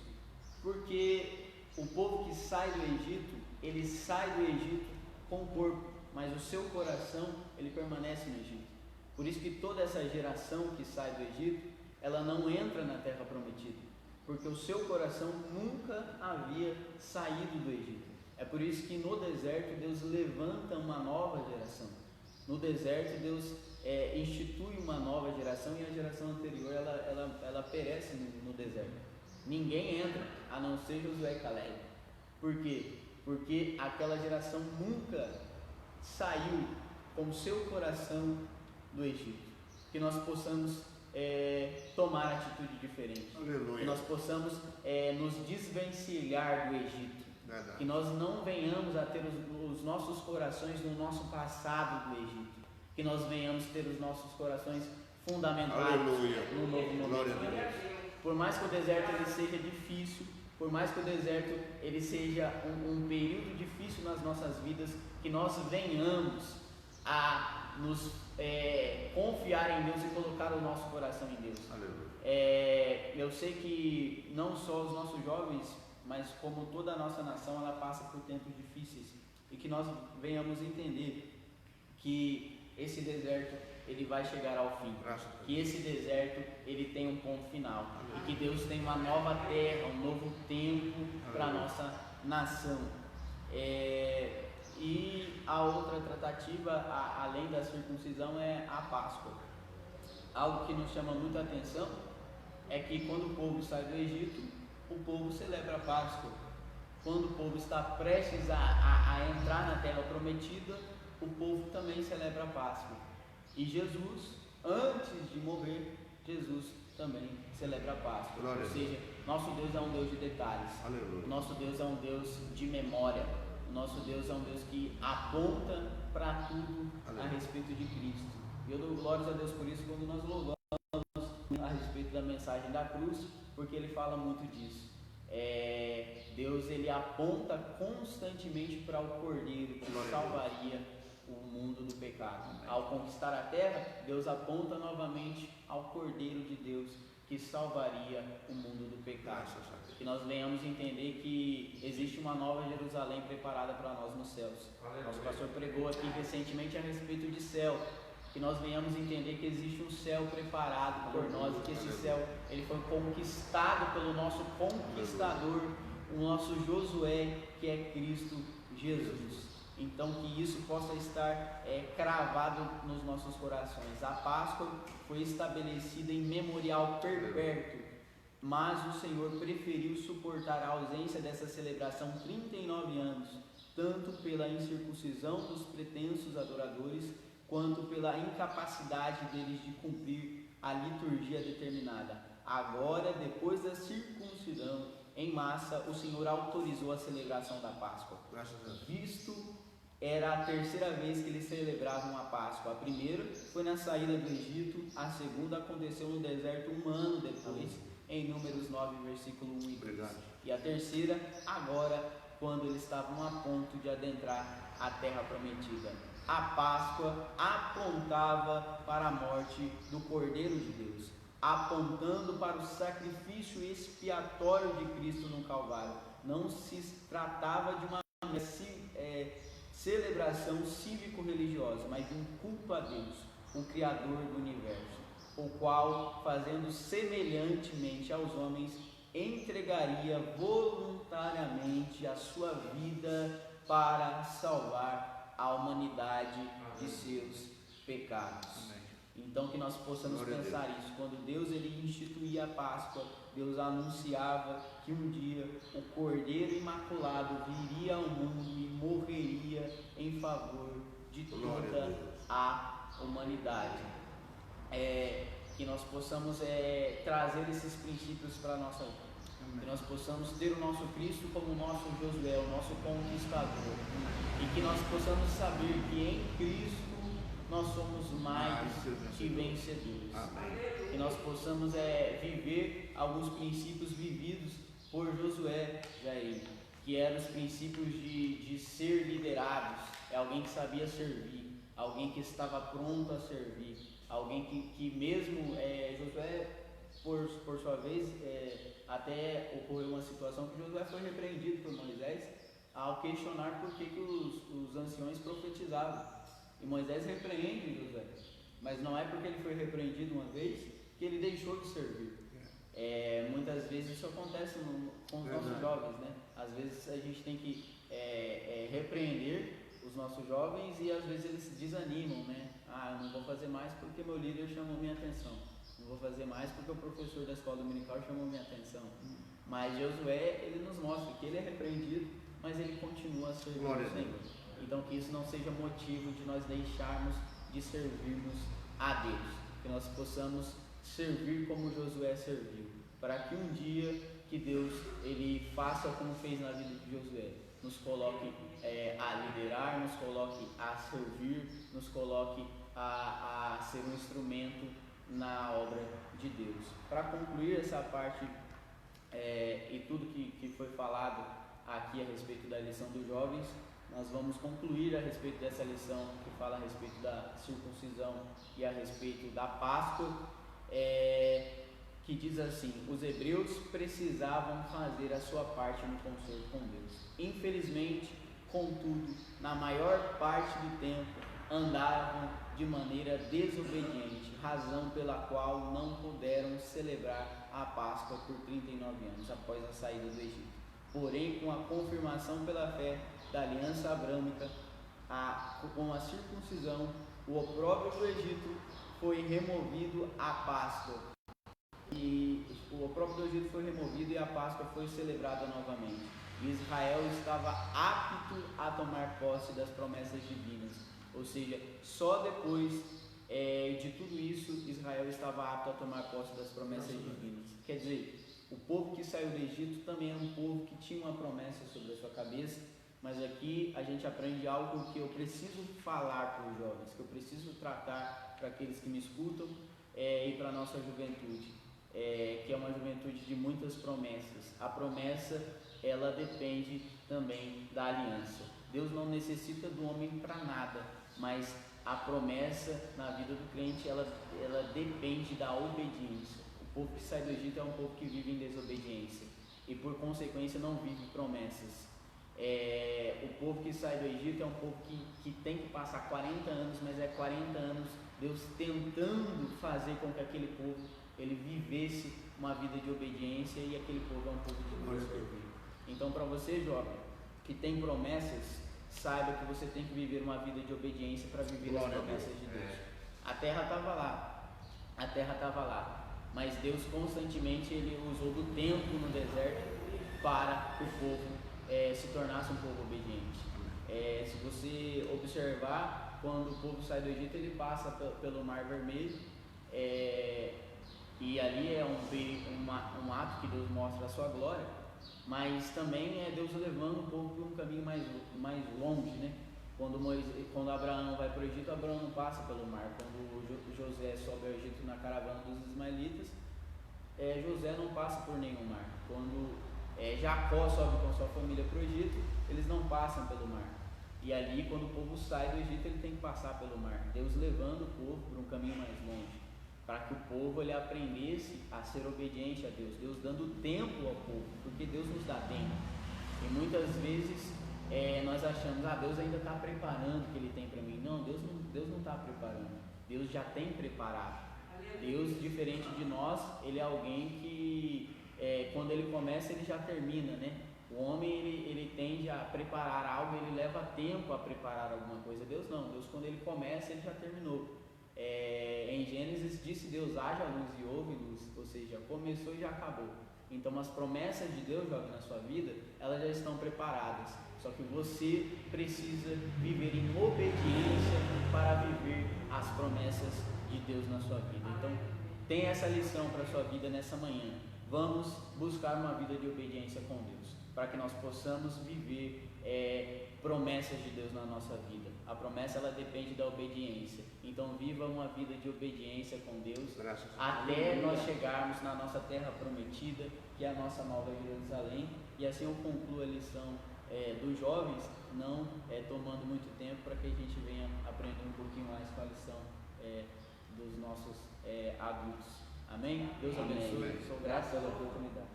Porque o povo que sai do Egito, ele sai do Egito com o corpo, mas o seu coração, ele permanece no Egito. Por isso que toda essa geração que sai do Egito, ela não entra na terra prometida, porque o seu coração nunca havia saído do Egito. É por isso que no deserto Deus levanta uma nova geração. No deserto Deus institui uma nova geração, e a geração anterior ela perece no deserto. Ninguém entra a não ser Josué e Caleb. Por quê? Porque aquela geração nunca saiu com o seu coração do Egito. Que nós possamos tomar atitude diferente. Aleluia. Que nós possamos nos desvencilhar do Egito. Verdade. Que nós não venhamos a ter os nossos corações no nosso passado do Egito. Que nós venhamos ter os nossos corações fundamentados Aleluia. no novo momento. Glória a Deus. Por mais que o deserto ele seja difícil, por mais que o deserto ele seja um período difícil nas nossas vidas, que nós venhamos a nos confiar em Deus e colocar o nosso coração em Deus. Aleluia. Eu sei que não só os nossos jovens, mas como toda a nossa nação, ela passa por tempos difíceis, e que nós venhamos entender que esse deserto ele vai chegar ao fim, que esse deserto ele tem um ponto final, e que Deus tem uma nova terra, um novo tempo para a nossa nação. E a outra tratativa, além da circuncisão, é a Páscoa. Algo que nos chama muita atenção é que quando o povo sai do Egito, o povo celebra a Páscoa. Quando o povo está prestes a entrar na terra prometida, o povo também celebra a Páscoa. E Jesus, antes de morrer, Jesus também celebra a Páscoa. Glória. Ou seja, nosso Deus é um Deus de detalhes. Aleluia. Nosso Deus é um Deus de memória. O nosso Deus é um Deus que aponta para tudo a respeito de Cristo. E eu dou glórias a Deus por isso quando nós louvamos. respeito da mensagem da cruz, porque ele fala muito disso. Deus ele aponta constantemente para o Cordeiro que salvaria o mundo do pecado. Ao conquistar a terra, Deus aponta novamente ao Cordeiro de Deus que salvaria o mundo do pecado. Que nós venhamos entender que existe uma nova Jerusalém preparada para nós nos céus. Nosso pastor pregou aqui recentemente a respeito de céu. Que nós venhamos entender que existe um céu preparado por nós e que esse céu ele foi conquistado pelo nosso conquistador, o nosso Josué, que é Cristo Jesus. Então que isso possa estar cravado nos nossos corações. A Páscoa foi estabelecida em memorial perpétuo, mas o Senhor preferiu suportar a ausência dessa celebração 39 anos, tanto pela incircuncisão dos pretensos adoradores, quanto pela incapacidade deles de cumprir a liturgia determinada. Agora, depois da circuncisão em massa, o Senhor autorizou a celebração da Páscoa. Visto era a terceira vez que eles celebravam a Páscoa. A primeira foi na saída do Egito, a segunda aconteceu no deserto um ano depois, em Números 9, versículo 1 e 2. E a terceira, agora, quando eles estavam a ponto de adentrar a terra prometida. A Páscoa apontava para a morte do Cordeiro de Deus, apontando para o sacrifício expiatório de Cristo no Calvário. Não se tratava de uma celebração cívico-religiosa, mas de um culto a Deus, o Criador do Universo, o qual, fazendo semelhantemente aos homens, entregaria voluntariamente a sua vida para salvar a humanidade de seus pecados. Então que nós possamos pensar isso. Quando Deus ele instituía a Páscoa, Deus anunciava que um dia o Cordeiro Imaculado viria ao mundo e morreria em favor de toda a humanidade. Que nós possamos trazer esses princípios para a nossa vida. Que nós possamos ter o nosso Cristo como o nosso Josué, o nosso conquistador. E que nós possamos saber que em Cristo nós somos mais que vencedores. Que nós possamos viver alguns princípios vividos por Josué, Jair, que eram os princípios de ser liderados. É alguém que sabia servir, alguém que estava pronto a servir, alguém que mesmo Josué, por sua vez, até ocorreu uma situação que Josué foi repreendido por Moisés ao questionar por que os anciões profetizavam. E Moisés repreende Josué, mas não é porque ele foi repreendido uma vez que ele deixou de servir. Muitas vezes isso acontece com os nossos jovens, né? Às vezes a gente tem que repreender os nossos jovens e às vezes eles se desanimam, né? Eu não vou fazer mais porque meu líder chamou minha atenção. Não vou fazer mais porque o professor da escola dominical chamou minha atenção. Mas Josué, ele nos mostra que ele é repreendido, mas ele continua a servir o Senhor. Então que isso não seja motivo de nós deixarmos de servirmos a Deus. Que nós possamos servir como Josué serviu. Para que um dia que Deus ele faça como fez na vida de Josué. Nos coloque a liderar, nos coloque a servir, nos coloque a ser um instrumento na obra de Deus. Para concluir essa parte e tudo que foi falado aqui a respeito da lição dos jovens, nós vamos concluir a respeito dessa lição que fala a respeito da circuncisão e a respeito da Páscoa, que diz assim: os hebreus precisavam fazer a sua parte no concerto com Deus. Infelizmente, contudo, na maior parte do tempo andavam de maneira desobediente, razão pela qual não puderam celebrar a Páscoa por 39 anos após a saída do Egito. Porém, com a confirmação pela fé da aliança abrâmica, com a circuncisão, o opróbrio do Egito foi removido, a Páscoa. E o opróbrio do Egito foi removido e a Páscoa foi celebrada novamente. E Israel estava apto a tomar posse das promessas divinas. Ou seja, só depois de tudo isso, Israel estava apto a tomar posse das promessas divinas. Quer dizer, o povo que saiu do Egito também era um povo que tinha uma promessa sobre a sua cabeça, mas aqui a gente aprende algo que eu preciso falar para os jovens, que eu preciso tratar para aqueles que me escutam e para a nossa juventude. que é uma juventude de muitas promessas. A promessa, ela depende também da aliança. Deus não necessita do homem para nada, mas a promessa na vida do crente, ela depende da obediência. O povo que sai do Egito é um povo que vive em desobediência e por consequência não vive promessas. O povo que sai do Egito é um povo que tem que passar 40 anos, mas é 40 anos Deus tentando fazer com que aquele povo ele vivesse uma vida de obediência, e aquele povo é um povo de Deus perfeito. Então, para você, jovem, que tem promessas, saiba que você tem que viver uma vida de obediência para viver as promessas de Deus. A terra estava lá, mas Deus constantemente ele usou do tempo no deserto para que o povo se tornasse um povo obediente. Se você observar, quando o povo sai do Egito, ele passa pelo Mar Vermelho, e ali é um ato que Deus mostra a sua glória, mas também é Deus levando o povo por um caminho mais longe, né? Quando Abraão vai para o Egito, Abraão não passa pelo mar. Quando José sobe ao Egito na caravana dos ismaelitas, José não passa por nenhum mar. Quando Jacó sobe com sua família para o Egito, eles não passam pelo mar. E ali, quando o povo sai do Egito, ele tem que passar pelo mar. Deus levando o povo por um caminho mais longe, para que o povo ele aprendesse a ser obediente a Deus. Deus dando tempo ao povo, porque Deus nos dá tempo. E muitas vezes nós achamos, Deus ainda está preparando o que Ele tem para mim. Não, Deus não está preparando. Deus já tem preparado. Deus, diferente de nós, Ele é alguém que quando Ele começa, Ele já termina, né? O homem ele tende a preparar algo, ele leva tempo a preparar alguma coisa. Deus não, Deus quando Ele começa, Ele já terminou. Em Gênesis disse Deus, haja luz e houve luz, ou seja, começou e já acabou. Então as promessas de Deus, jovem, na sua vida, elas já estão preparadas, só que você precisa viver em obediência para viver as promessas de Deus na sua vida. Então tem essa lição para a sua vida nessa manhã. Vamos buscar uma vida de obediência com Deus, para que nós possamos viver promessas de Deus na nossa vida. A promessa ela depende da obediência. Então viva uma vida de obediência com Deus, até nós chegarmos na nossa terra prometida, que é a nossa nova Jerusalém. E assim eu concluo a lição dos jovens, não tomando muito tempo, para que a gente venha aprender um pouquinho mais com a lição dos nossos adultos. Amém? Deus abençoe. Amém. Sou grato pela oportunidade.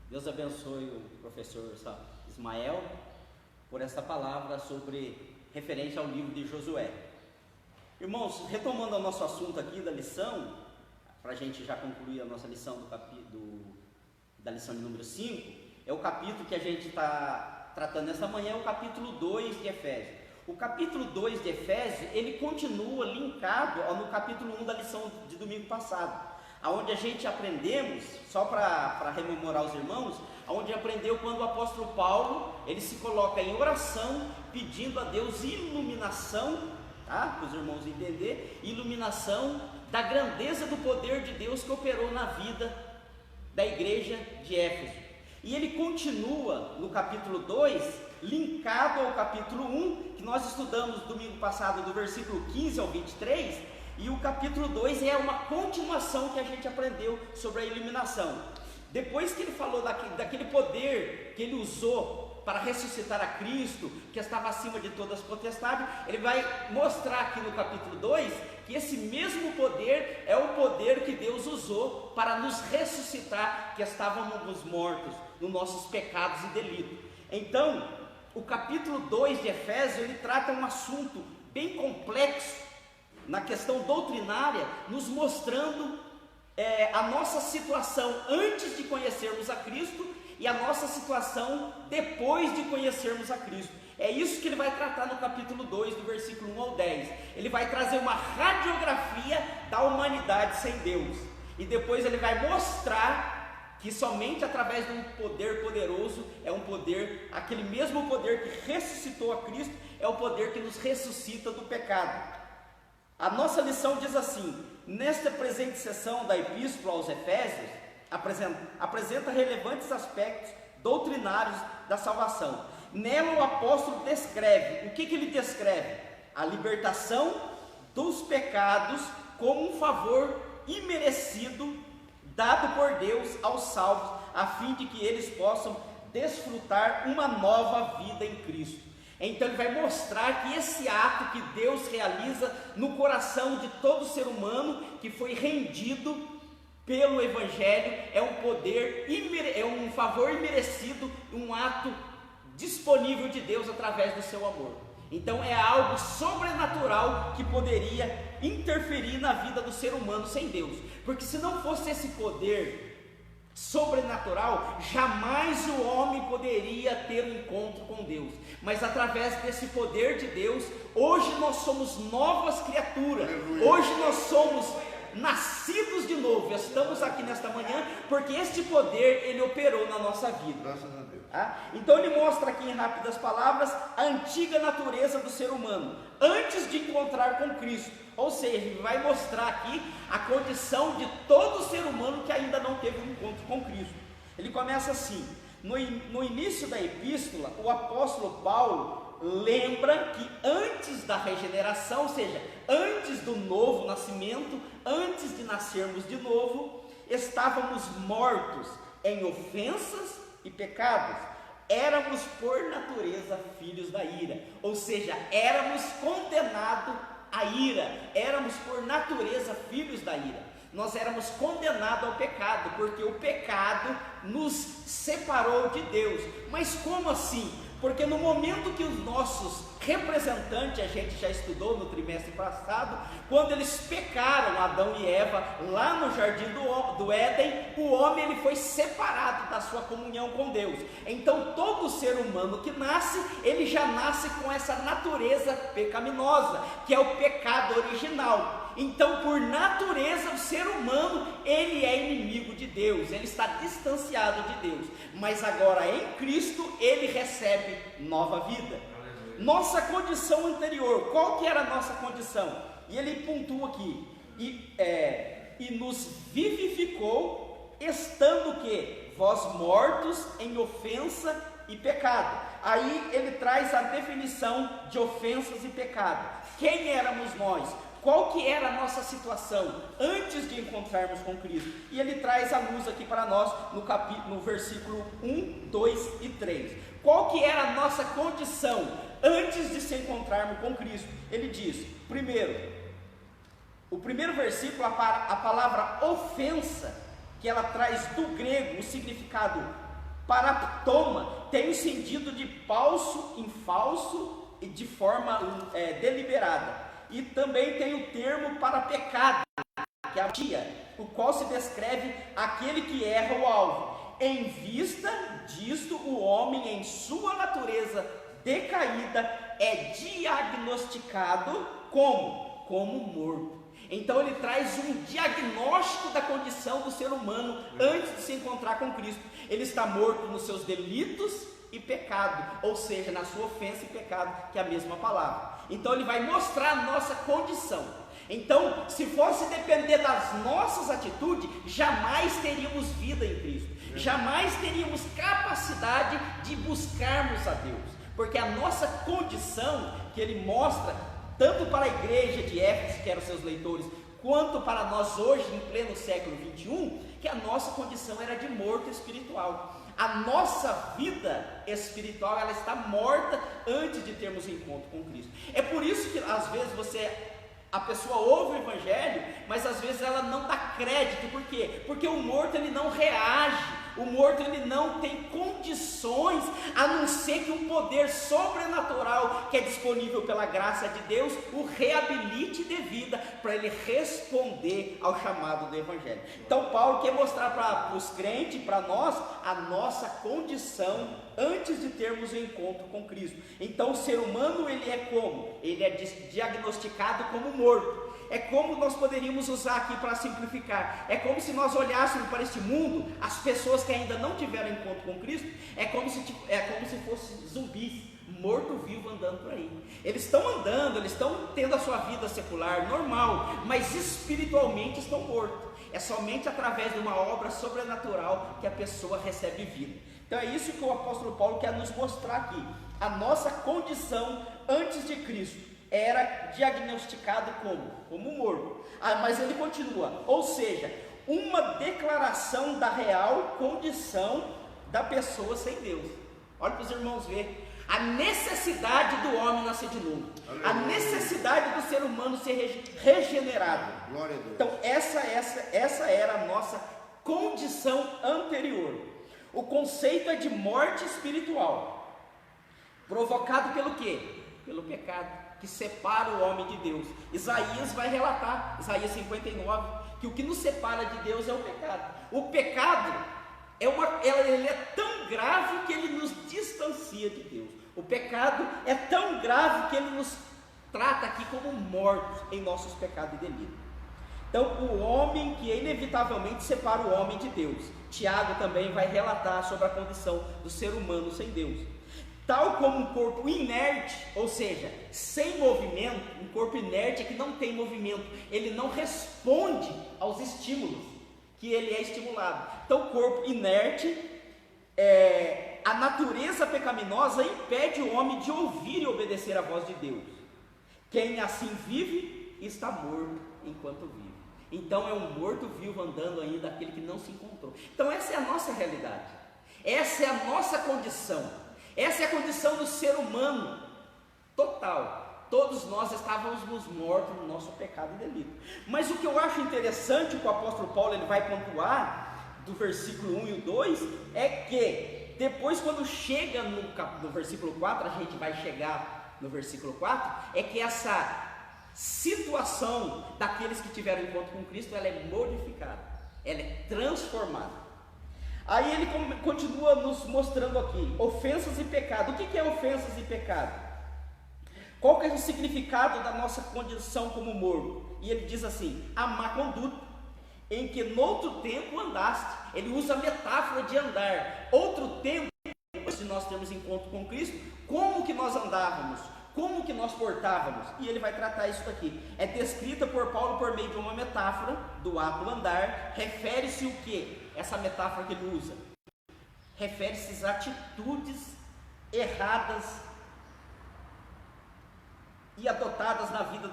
Deus abençoe o professor Ismael por essa palavra sobre referência ao livro de Josué. Irmãos, retomando o nosso assunto aqui da lição, para a gente já concluir a nossa lição da lição de número 5, é o capítulo que a gente está tratando nesta manhã, é o capítulo 2 de Efésios. O capítulo 2 de Efésios, ele continua linkado no capítulo 1 da lição de domingo passado, onde a gente aprendemos, só para rememorar os irmãos, onde aprendeu quando o apóstolo Paulo, ele se coloca em oração, pedindo a Deus iluminação, para os irmãos entenderem, iluminação da grandeza do poder de Deus que operou na vida da igreja de Éfeso. E ele continua no capítulo 2, linkado ao capítulo 1, que nós estudamos domingo passado, do versículo 15 ao 23, e o capítulo 2 é uma continuação que a gente aprendeu sobre a iluminação. Depois que ele falou daquele poder que ele usou para ressuscitar a Cristo, que estava acima de todas as potestades, ele vai mostrar aqui no capítulo 2 que esse mesmo poder é o poder que Deus usou para nos ressuscitar, que estávamos mortos nos nossos pecados e delitos. Então, o capítulo 2 de Efésios, ele trata um assunto bem complexo na questão doutrinária, nos mostrando a nossa situação antes de conhecermos a Cristo e a nossa situação depois de conhecermos a Cristo. É isso que ele vai tratar no capítulo 2, do versículo 1 ao 10. Ele vai trazer uma radiografia da humanidade sem Deus, e depois ele vai mostrar que somente através de um poder poderoso, um poder, aquele mesmo poder que ressuscitou a Cristo, é o poder que nos ressuscita do pecado. A nossa lição diz assim: nesta presente sessão da Epístola aos Efésios, apresenta relevantes aspectos doutrinários da salvação. Nela o apóstolo descreve, o que ele descreve? A libertação dos pecados como um favor imerecido dado por Deus aos salvos, a fim de que eles possam desfrutar uma nova vida em Cristo. Então ele vai mostrar que esse ato que Deus realiza no coração de todo ser humano que foi rendido pelo Evangelho é um poder, é um favor imerecido, um ato disponível de Deus através do seu amor. Então é algo sobrenatural que poderia interferir na vida do ser humano sem Deus, porque se não fosse esse poder sobrenatural, jamais o homem poderia ter um encontro com Deus. Mas através desse poder de Deus, hoje nós somos novas criaturas. Hoje nós somos nascidos de novo. Estamos aqui nesta manhã porque este poder ele operou na nossa vida. Graças a Deus. Então ele mostra aqui em rápidas palavras a antiga natureza do ser humano antes de encontrar com Cristo. Ou seja, ele vai mostrar aqui a condição de todo ser humano que ainda não teve um encontro com Cristo. Ele começa assim: no início da epístola, o apóstolo Paulo lembra que antes da regeneração, ou seja, antes do novo nascimento, antes de nascermos de novo, estávamos mortos em ofensas e pecados. Éramos por natureza filhos da ira, ou seja, éramos condenados à ira, éramos por natureza filhos da ira. Nós éramos condenados ao pecado, porque o pecado nos separou de Deus. Mas como assim? Porque no momento que os nossos representantes, a gente já estudou no trimestre passado, quando eles pecaram, Adão e Eva, lá no jardim do Éden, o homem ele foi separado da sua comunhão com Deus. Então todo ser humano que nasce, ele já nasce com essa natureza pecaminosa, que é o pecado original. Então, por natureza, o ser humano, ele é inimigo de Deus, ele está distanciado de Deus, mas agora em Cristo, ele recebe nova vida. Nossa condição anterior, qual que era a nossa condição? E ele pontua aqui, e nos vivificou, estando o quê? Vós mortos em ofensa e pecado. Aí ele traz a definição de ofensas e pecado. Quem éramos nós? Qual que era a nossa situação antes de encontrarmos com Cristo? E ele traz a luz aqui para nós no versículo 1, 2 e 3. Qual que era a nossa condição antes de se encontrarmos com Cristo? Ele diz, o primeiro versículo, a palavra ofensa, que ela traz do grego o significado paraptoma, tem o sentido de falso em falso e de forma deliberada. E também tem o termo para pecado, que é a dia, o qual se descreve aquele que erra o alvo. Em vista disto, o homem em sua natureza decaída é diagnosticado como morto. Então ele traz um diagnóstico da condição do ser humano antes de se encontrar com Cristo. Ele está morto nos seus delitos e pecado, ou seja, na sua ofensa e pecado, que é a mesma palavra. Então ele vai mostrar a nossa condição. Então, se fosse depender das nossas atitudes, jamais teríamos vida em Cristo, jamais teríamos capacidade de buscarmos a Deus, porque a nossa condição, que ele mostra tanto para a igreja de Éfeso, que eram seus leitores, quanto para nós hoje, em pleno século 21, que a nossa condição era de morto espiritual. A nossa vida espiritual, ela está morta antes de termos um encontro com Cristo. É por isso que às vezes a pessoa ouve o Evangelho, mas às vezes ela não dá crédito. Por quê? Porque o morto ele não reage, o morto ele não tem condições, a não ser que um poder sobrenatural que é disponível pela graça de Deus o reabilite de vida para ele responder ao chamado do Evangelho. Então Paulo quer mostrar para os crentes, para nós, a nossa condição antes de termos o encontro com Cristo. Então o ser humano ele é como? Ele é diagnosticado como morto. É como nós poderíamos usar aqui para simplificar, é como se nós olhássemos para este mundo, as pessoas que ainda não tiveram encontro com Cristo, é como se fossem zumbis, morto-vivo andando por aí. Eles estão andando, eles estão tendo a sua vida secular, normal, mas espiritualmente estão mortos. É somente através de uma obra sobrenatural que a pessoa recebe vida. Então é isso que o apóstolo Paulo quer nos mostrar aqui. A nossa condição antes de Cristo era diagnosticado como morto. Mas ele continua, ou seja, uma declaração da real condição da pessoa sem Deus. Olha para os irmãos verem a necessidade do homem nascer de novo, a necessidade do ser humano ser regenerado. Glória a Deus. Então essa era a nossa condição anterior. O conceito é de morte espiritual, provocado pelo quê? Pelo pecado, que separa o homem de Deus. Isaías vai relatar, Isaías 59, que o que nos separa de Deus é o pecado. O pecado ele é tão grave que ele nos distancia de Deus. O pecado é tão grave que ele nos trata aqui como mortos em nossos pecados e delitos. Então, o homem que inevitavelmente separa o homem de Deus. Tiago também vai relatar sobre a condição do ser humano sem Deus. Tal como um corpo inerte, ou seja, sem movimento, um corpo inerte é que não tem movimento, ele não responde aos estímulos que ele é estimulado. Então, o corpo inerte, a natureza pecaminosa impede o homem de ouvir e obedecer a voz de Deus. Quem assim vive, está morto enquanto vive. Então, é um morto-vivo andando ainda, aquele que não se encontrou. Então, essa é a nossa realidade, essa é a nossa condição. Essa é a condição do ser humano total. Todos nós estávamos mortos no nosso pecado e delito. Mas o que eu acho interessante, o que o apóstolo Paulo ele vai pontuar, do versículo 1 e o 2, é que depois, quando chega no versículo 4, a gente vai chegar no versículo 4, é que essa situação daqueles que tiveram encontro com Cristo, ela é modificada, ela é transformada. Aí ele continua nos mostrando aqui, ofensas e pecado. O que é ofensas e pecado? Qual que é o significado da nossa condição como morto? E ele diz assim, a má conduta, em que noutro tempo andaste. Ele usa a metáfora de andar. Outro tempo, se nós temos encontro com Cristo, como que nós andávamos? Como que nós portávamos? E ele vai tratar isso daqui. É descrita por Paulo por meio de uma metáfora do ato andar. Refere-se o quê? Essa metáfora que ele usa refere-se às atitudes erradas e adotadas na vida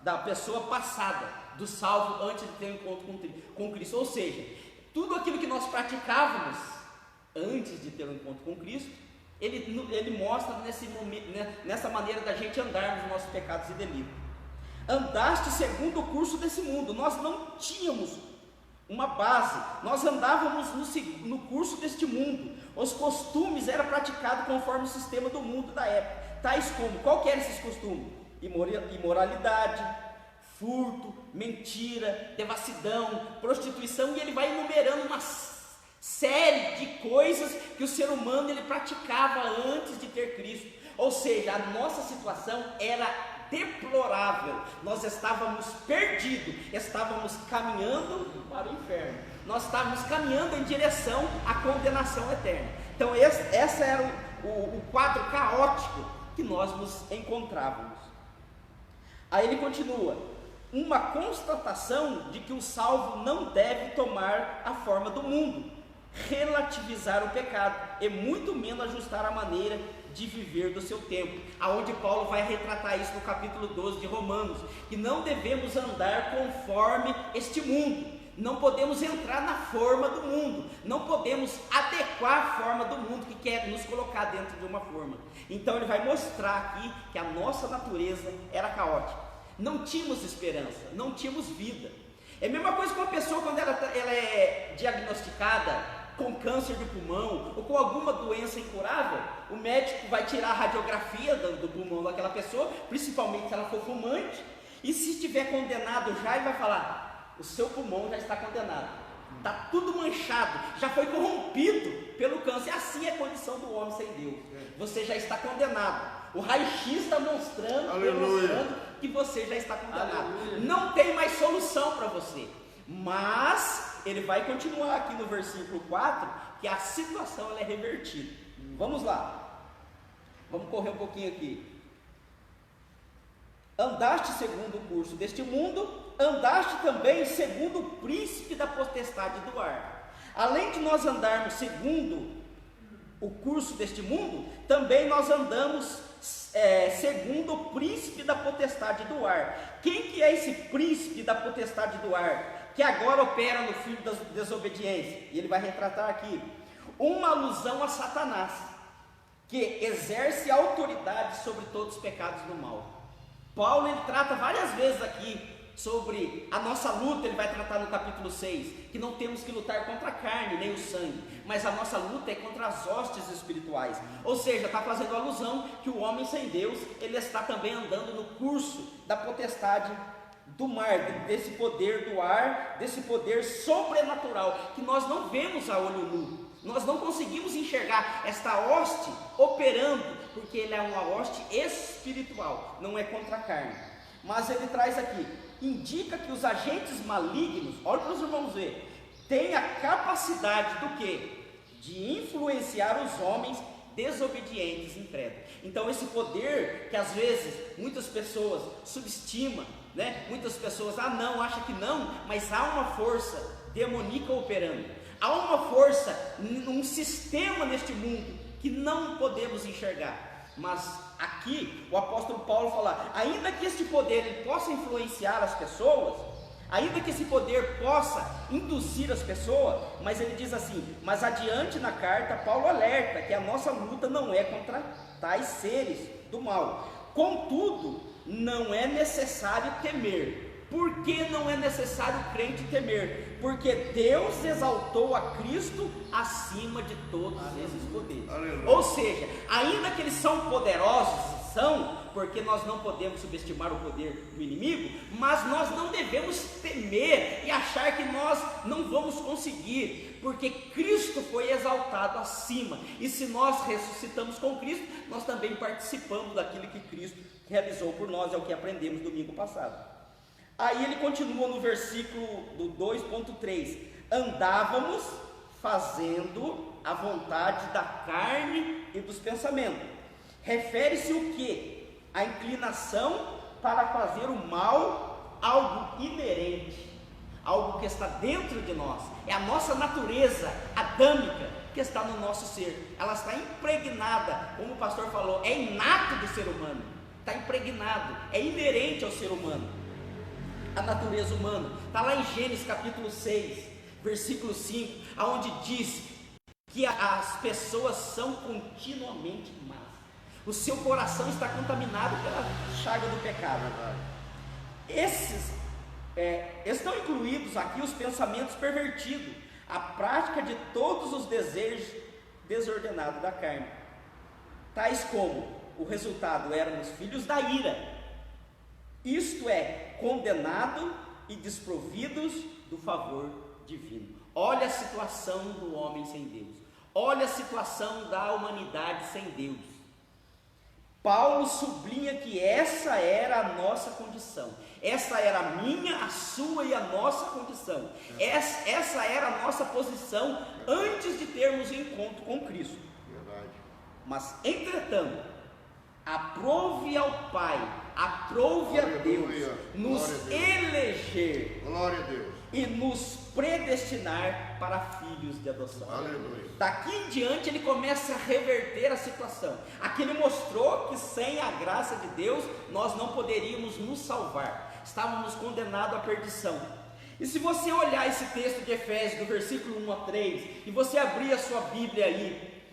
da pessoa passada, do salvo antes de ter um encontro com Cristo. Ou seja, tudo aquilo que nós praticávamos antes de ter um encontro com Cristo, ele mostra nessa maneira da gente andar nos nossos pecados e delitos. Andaste segundo o curso desse mundo. Nós não tínhamos uma base, nós andávamos no curso deste mundo. Os costumes eram praticados conforme o sistema do mundo da época, tais como, qual que eram esses costumes? Imoralidade, furto, mentira, devassidão, prostituição, e ele vai enumerando uma série de coisas que o ser humano ele praticava antes de ter Cristo. Ou seja, a nossa situação era deplorável, nós estávamos perdidos, estávamos caminhando para o inferno, nós estávamos caminhando em direção à condenação eterna. Então esse era o quadro caótico que nós nos encontrávamos. Aí ele continua, uma constatação de que o salvo não deve tomar a forma do mundo, relativizar o pecado e muito menos ajustar a maneira de viver do seu tempo, aonde Paulo vai retratar isso no capítulo 12 de Romanos, que não devemos andar conforme este mundo, não podemos entrar na forma do mundo, não podemos adequar a forma do mundo que quer nos colocar dentro de uma forma. Então ele vai mostrar aqui que a nossa natureza era caótica, não tínhamos esperança, não tínhamos vida. É a mesma coisa com uma pessoa quando ela é diagnosticada com câncer de pulmão ou com alguma doença incurável, o médico vai tirar a radiografia do pulmão daquela pessoa, principalmente se ela for fumante, e se estiver condenado já, ele vai falar, o seu pulmão já está condenado, está tudo manchado, já foi corrompido pelo câncer. Assim é a condição do homem sem Deus, você já está condenado, o raio-x está demonstrando que você já está condenado. Aleluia. Não tem mais solução para você, mas ele vai continuar aqui no versículo 4, que a situação ela é revertida. Vamos lá, vamos correr um pouquinho aqui. Andaste segundo o curso deste mundo, andaste também segundo o príncipe da potestade do ar. Além de nós andarmos segundo o curso deste mundo, também nós andamos segundo o príncipe da potestade do ar. Quem que é esse príncipe da potestade do ar? que agora opera no filho da desobediência. E ele vai retratar aqui uma alusão a Satanás, que exerce autoridade sobre todos os pecados do mal. Paulo ele trata várias vezes aqui sobre a nossa luta. Ele vai tratar no capítulo 6, que não temos que lutar contra a carne nem o sangue, mas a nossa luta é contra as hostes espirituais. Ou seja, está fazendo alusão que o homem sem Deus, ele está também andando no curso da potestade do mar, desse poder do ar, desse poder sobrenatural, que nós não vemos a olho nu. Nós não conseguimos enxergar esta hoste operando, porque ele é uma hoste espiritual, não é contra a carne. Mas ele traz aqui, indica que os agentes malignos, olha para os irmãos ver, têm a capacidade do quê? De influenciar os homens desobedientes e incrédulos. Então esse poder que às vezes muitas pessoas subestimam, né? Muitas pessoas, não, acham que não, mas há uma força demoníaca operando, há uma força, um sistema neste mundo que não podemos enxergar. Mas aqui o apóstolo Paulo fala, ainda que este poder ele possa influenciar as pessoas, ainda que esse poder possa induzir as pessoas, mas ele diz assim, mas adiante na carta Paulo alerta que a nossa luta não é contra tais seres do mal. Contudo, não é necessário temer. Por que não é necessário o crente temer? Porque Deus exaltou a Cristo acima de todos esses poderes. Aleluia. Ou seja, ainda que eles são poderosos, porque nós não podemos subestimar o poder do inimigo, mas nós não devemos temer e achar que nós não vamos conseguir, porque Cristo foi exaltado acima, e se nós ressuscitamos com Cristo, nós também participamos daquilo que Cristo realizou por nós, é o que aprendemos domingo passado. Aí ele continua no versículo do 2.3, andávamos fazendo a vontade da carne e dos pensamentos. Refere-se o que? A inclinação para fazer o mal, algo inerente, algo que está dentro de nós, é a nossa natureza adâmica que está no nosso ser, ela está impregnada, como o pastor falou, é inato do ser humano, está impregnado, é inerente ao ser humano, a natureza humana. Está lá em Gênesis capítulo 6, versículo 5, aonde diz que as pessoas são continuamente más. O seu coração está contaminado pela chaga do pecado. Estão incluídos aqui os pensamentos pervertidos, a prática de todos os desejos desordenados da carne, tais como o resultado éramos filhos da ira, isto é, condenado e desprovidos do favor divino. Olha a situação do homem sem Deus, olha a situação da humanidade sem Deus. Paulo sublinha que essa era a nossa condição, essa era a minha, a sua e a nossa condição, essa era a nossa posição antes de termos o encontro com Cristo. Verdade. Mas entretanto, aprove ao Pai, aprove a Deus nos eleger, glória a Deus, e nos predestinar para filhos de adoção. Aleluia. Daqui em diante ele começa a reverter a situação. Aqui ele mostrou que sem a graça de Deus nós não poderíamos nos salvar, estávamos condenados à perdição. E se você olhar esse texto de Efésios, do versículo 1 a 3, e você abrir a sua Bíblia aí,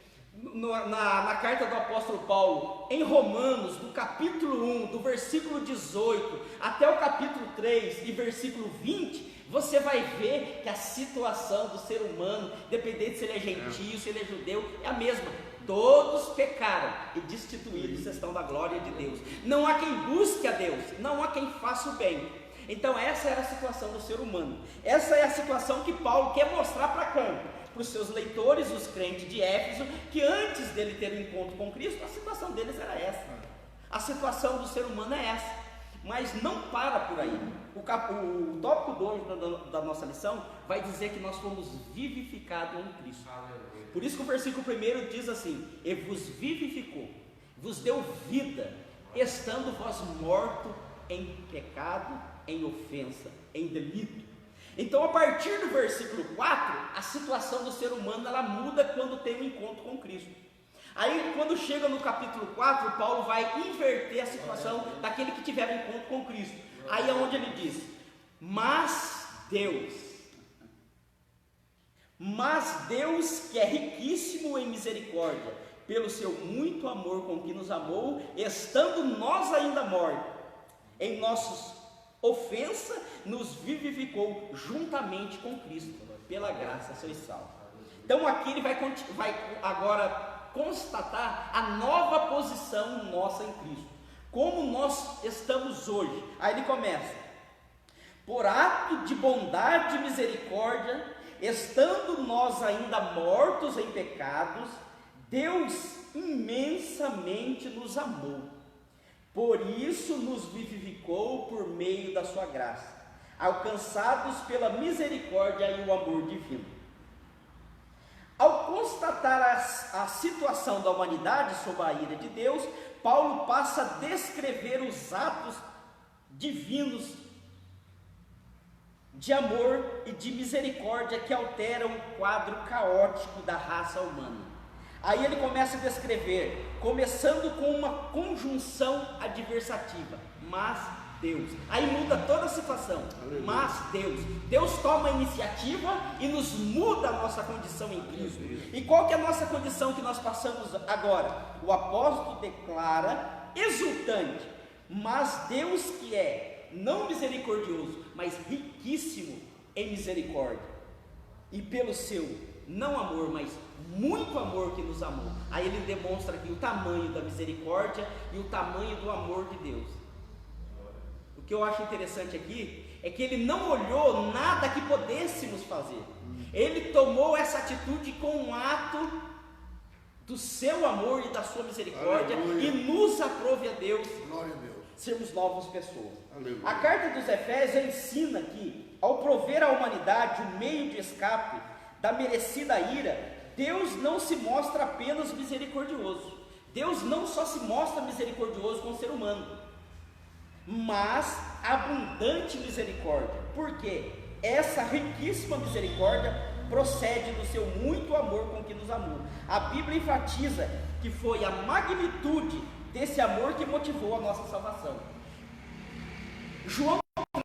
na carta do apóstolo Paulo, em Romanos, do capítulo 1, do versículo 18 até o capítulo 3 e versículo 20, você vai ver que a situação do ser humano, independente se ele é gentio, se ele é judeu, é a mesma. Todos pecaram e destituídos estão da glória de Deus. Não há quem busque a Deus, não há quem faça o bem. Então essa era a situação do ser humano. Essa é a situação que Paulo quer mostrar para quem? Para os seus leitores, os crentes de Éfeso, que antes dele ter um encontro com Cristo, a situação deles era essa. A situação do ser humano é essa. Mas não para por aí. O tópico 2 da nossa lição vai dizer que nós fomos vivificados em Cristo. Por isso que o versículo 1 diz assim: e vos vivificou, vos deu vida, estando vós mortos em pecado, em ofensa, em delito. Então, a partir do versículo 4, a situação do ser humano ela muda quando tem um encontro com Cristo. Aí, quando chega no capítulo 4, Paulo vai inverter a situação daquele que tiver um encontro com Cristo. Aí é onde ele diz: mas Deus, que é riquíssimo em misericórdia, pelo seu muito amor com que nos amou, estando nós ainda mortos em nossas ofensas, nos vivificou juntamente com Cristo, pela graça sois salvos. Então aqui ele vai agora constatar a nova posição nossa em Cristo, como nós estamos hoje. Aí ele começa: por ato de bondade e misericórdia, estando nós ainda mortos em pecados, Deus imensamente nos amou, por isso nos vivificou por meio da sua graça, alcançados pela misericórdia e o amor divino. Ao constatar a situação da humanidade sob a ira de Deus, Paulo passa a descrever os atos divinos de amor e de misericórdia que alteram o quadro caótico da raça humana. Aí ele começa a descrever, começando com uma conjunção adversativa: mas Deus. Aí muda toda a situação. Aleluia. Mas Deus toma a iniciativa e nos muda a nossa condição em Cristo. E qual que é a nossa condição que nós passamos agora? O apóstolo declara exultante: mas Deus, que é não misericordioso, mas riquíssimo em misericórdia, e pelo seu não amor, mas muito amor que nos amou. Aí ele demonstra aqui o tamanho da misericórdia e o tamanho do amor de Deus. O que eu acho interessante aqui é que ele não olhou nada que pudéssemos fazer. Ele tomou essa atitude com um ato do seu amor e da sua misericórdia. Aleluia. E nos aprove a Deus, sermos novas pessoas. Aleluia. A carta dos Efésios ensina que, ao prover à humanidade um meio de escape da merecida ira, Deus não se mostra apenas misericordioso. Deus não só se mostra misericordioso com o ser humano, mas abundante misericórdia. Por quê? Essa riquíssima misericórdia procede do seu muito amor com que nos amou. A Bíblia enfatiza que foi a magnitude desse amor que motivou a nossa salvação. João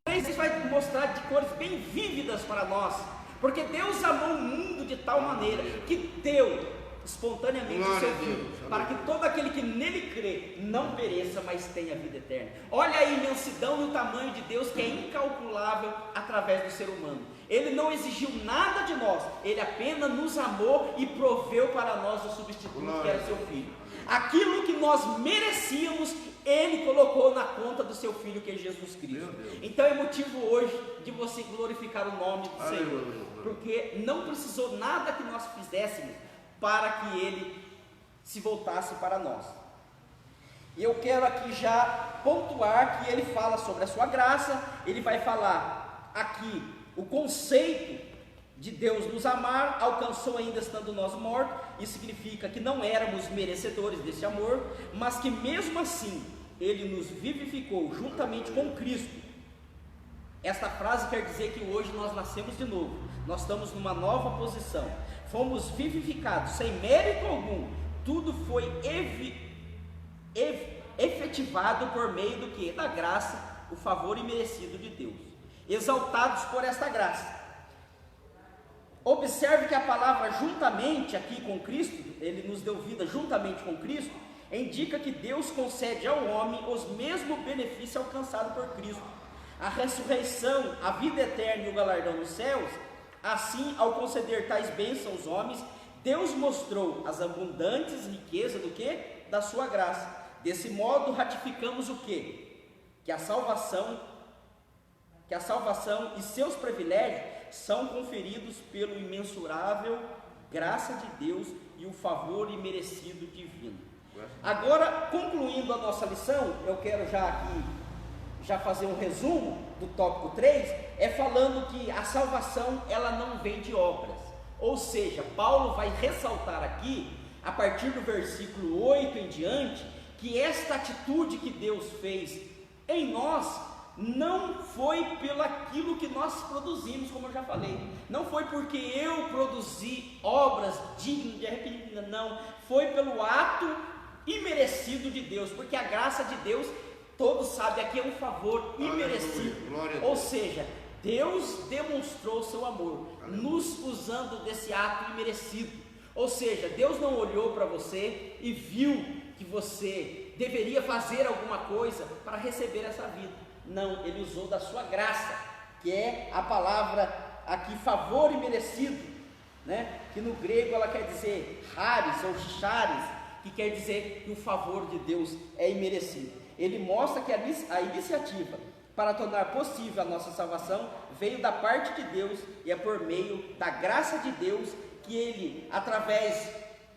3 vai mostrar de cores bem vívidas para nós, porque Deus amou o mundo de tal maneira que deu espontaneamente o seu Filho, para que todo aquele que nele crê não pereça, mas tenha vida eterna. Olha a imensidão e o tamanho de Deus, que é incalculável através do ser humano. Ele não exigiu nada de nós, ele apenas nos amou e proveu para nós o substituto, que era seu Filho. Aquilo que nós merecíamos, ele colocou na conta do seu Filho, que é Jesus Cristo. Então é motivo hoje de você glorificar o nome do Senhor, porque não precisou nada que nós fizéssemos para que ele se voltasse para nós. E eu quero aqui já pontuar que ele fala sobre a sua graça. Ele vai falar aqui o conceito de Deus nos amar, alcançou ainda estando nós mortos. Isso significa que não éramos merecedores desse amor, mas que mesmo assim ele nos vivificou juntamente com Cristo. Esta frase quer dizer que hoje nós nascemos de novo, nós estamos numa nova posição, fomos vivificados sem mérito algum. Tudo foi efetivado por meio do que? Da graça, o favor imerecido de Deus, exaltados por esta graça. Observe que a palavra juntamente aqui com Cristo, ele nos deu vida juntamente com Cristo, indica que Deus concede ao homem os mesmos benefícios alcançados por Cristo: a ressurreição, a vida eterna e o galardão nos céus. Assim, ao conceder tais bênçãos aos homens, Deus mostrou as abundantes riquezas do que? Da sua graça. Desse modo, ratificamos o que? Que a salvação e seus privilégios são conferidos pelo imensurável graça de Deus e o favor imerecido divino. Agora, concluindo a nossa lição, eu quero já fazer um resumo do tópico 3, falando que a salvação ela não vem de obras. Ou seja, Paulo vai ressaltar aqui, a partir do versículo 8 em diante, que esta atitude que Deus fez em nós não foi pelo aquilo que nós produzimos, como eu já falei. Não foi porque eu produzi obras dignas de arrependimento, não. Foi pelo ato imerecido de Deus, porque a graça de Deus, todos sabem, aqui é um favor imerecido. Ou seja, Deus demonstrou seu amor, nos usando desse ato imerecido. Ou seja, Deus não olhou para você e viu que você deveria fazer alguma coisa para receber essa vida. Não, Ele usou da sua graça, que é a palavra aqui, favor imerecido, né? Que no grego ela quer dizer charis ou charis, que quer dizer que o favor de Deus é imerecido. Ele mostra que a iniciativa para tornar possível a nossa salvação veio da parte de Deus, e é por meio da graça de Deus que Ele, através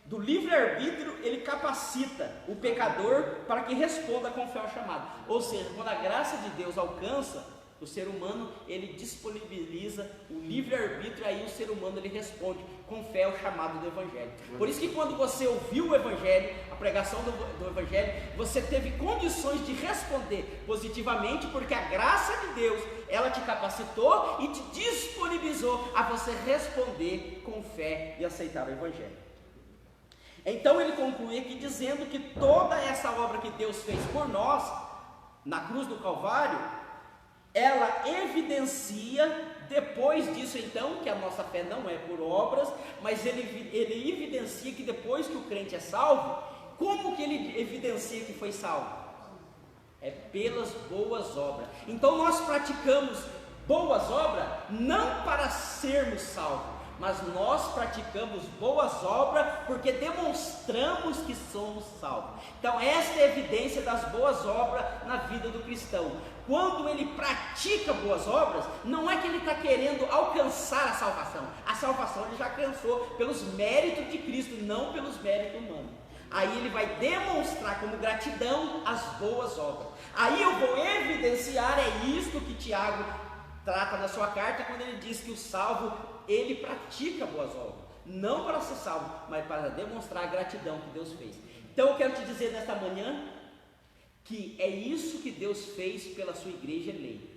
do livre-arbítrio, Ele capacita o pecador para que responda com fé ao chamado. Ou seja, quando a graça de Deus alcança o ser humano, Ele disponibiliza o livre-arbítrio, aí o ser humano ele responde com fé ao chamado do Evangelho. Por isso que quando você ouviu o Evangelho, a pregação do Evangelho, você teve condições de responder positivamente, porque a graça de Deus, ela te capacitou e te disponibilizou a você responder com fé e aceitar o Evangelho. Então ele conclui aqui dizendo que toda essa obra que Deus fez por nós, na cruz do Calvário, ela evidencia, depois disso então, que a nossa fé não é por obras, mas ele evidencia que depois que o crente é salvo, como que ele evidencia que foi salvo? É pelas boas obras. Então nós praticamos boas obras não para sermos salvos, mas nós praticamos boas obras porque demonstramos que somos salvos. Então esta é a evidência das boas obras na vida do cristão. Quando ele pratica boas obras, não é que ele está querendo alcançar a salvação ele já alcançou pelos méritos de Cristo, não pelos méritos humanos. Aí ele vai demonstrar como gratidão as boas obras. Aí eu vou evidenciar, é isto que Tiago trata na sua carta, quando ele diz que o salvo, ele pratica boas obras, não para ser salvo, mas para demonstrar a gratidão que Deus fez. Então eu quero te dizer nesta manhã, que é isso que Deus fez pela sua igreja eleita.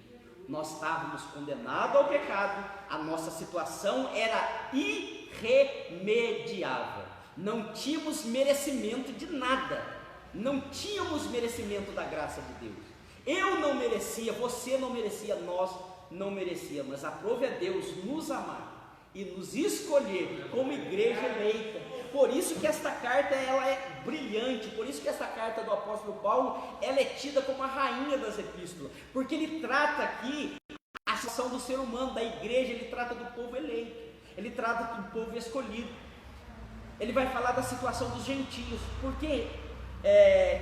Nós estávamos condenados ao pecado, a nossa situação era irremediável, não tínhamos merecimento de nada, não tínhamos merecimento da graça de Deus. Eu não merecia, você não merecia, nós não merecíamos, mas aprove a Deus nos amar e nos escolher como igreja eleita. Por isso que esta carta ela é brilhante, por isso que esta carta do apóstolo Paulo ela é tida como a rainha das epístolas, porque ele trata aqui a situação do ser humano, da igreja, ele trata do povo eleito, ele trata do povo escolhido, ele vai falar da situação dos gentios, porque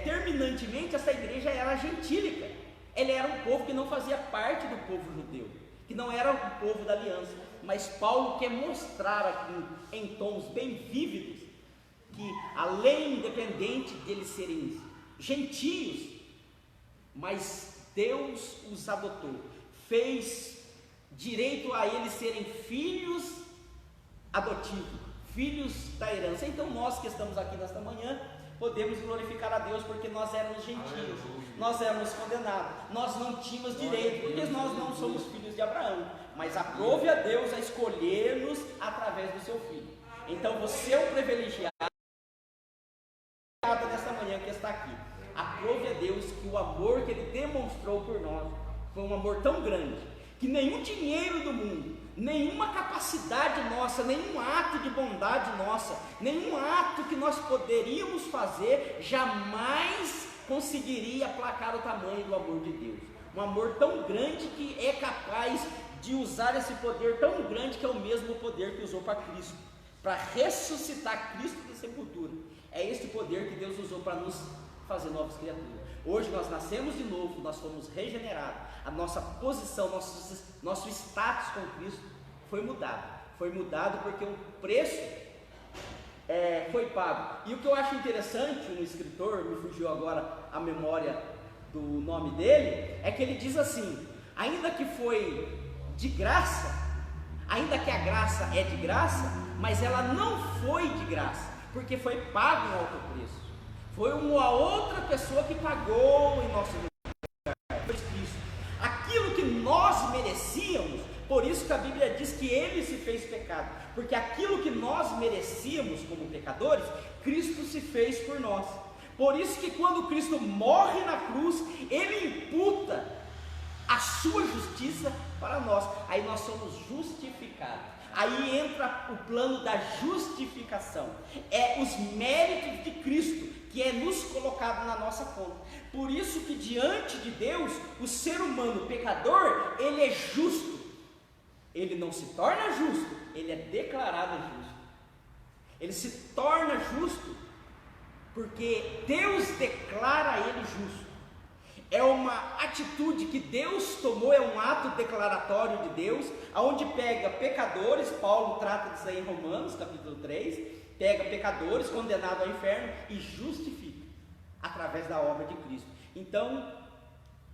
terminantemente essa igreja era gentílica, ele era um povo que não fazia parte do povo judeu, que não era o povo da aliança. Mas Paulo quer mostrar aqui, em tons bem vívidos, que a lei, independente deles serem gentios, mas Deus os adotou, fez direito a eles serem filhos adotivos, filhos da herança. Então nós que estamos aqui nesta manhã, podemos glorificar a Deus, porque nós éramos gentios, nós éramos condenados, nós não tínhamos direito, porque nós não somos filhos de Abraão, mas aprove a Deus a escolher-nos através do seu Filho. Então você é um privilegiado nesta manhã que está aqui. Aprove a Deus que o amor que Ele demonstrou por nós foi um amor tão grande, que nenhum dinheiro do mundo, nenhuma capacidade nossa, nenhum ato de bondade nossa, nenhum ato que nós poderíamos fazer, jamais conseguiria aplacar o tamanho do amor de Deus. Um amor tão grande que é capaz de usar esse poder tão grande, que é o mesmo poder que usou para Cristo, para ressuscitar Cristo da sepultura. É esse poder que Deus usou para nos fazer novas criaturas. Hoje nós nascemos de novo, nós fomos regenerados, a nossa posição, nosso status com Cristo foi mudado porque o preço foi pago. E o que eu acho interessante no escritor, me fugiu agora a memória do nome dele, é que ele diz assim: ainda que foi de graça, ainda que a graça é de graça, mas ela não foi de graça, porque foi pago um alto preço. Foi uma outra pessoa que pagou em nosso lugar, foi Cristo. Aquilo que nós merecíamos, por isso que a Bíblia diz que Ele se fez pecado, porque aquilo que nós merecíamos como pecadores, Cristo se fez por nós. Por isso que quando Cristo morre na cruz, Ele imputa a sua justiça para nós. Aí nós somos justificados. Aí entra o plano da justificação. É os méritos de Cristo que é nos colocado na nossa conta. Por isso que diante de Deus, o ser humano pecador, ele é justo. Ele não se torna justo, ele é declarado justo. Ele se torna justo porque Deus declara ele justo. É uma atitude que Deus tomou, é um ato declaratório de Deus, aonde pega pecadores, Paulo trata disso aí em Romanos, capítulo 3, pega pecadores condenados ao inferno e justifica, através da obra de Cristo. Então,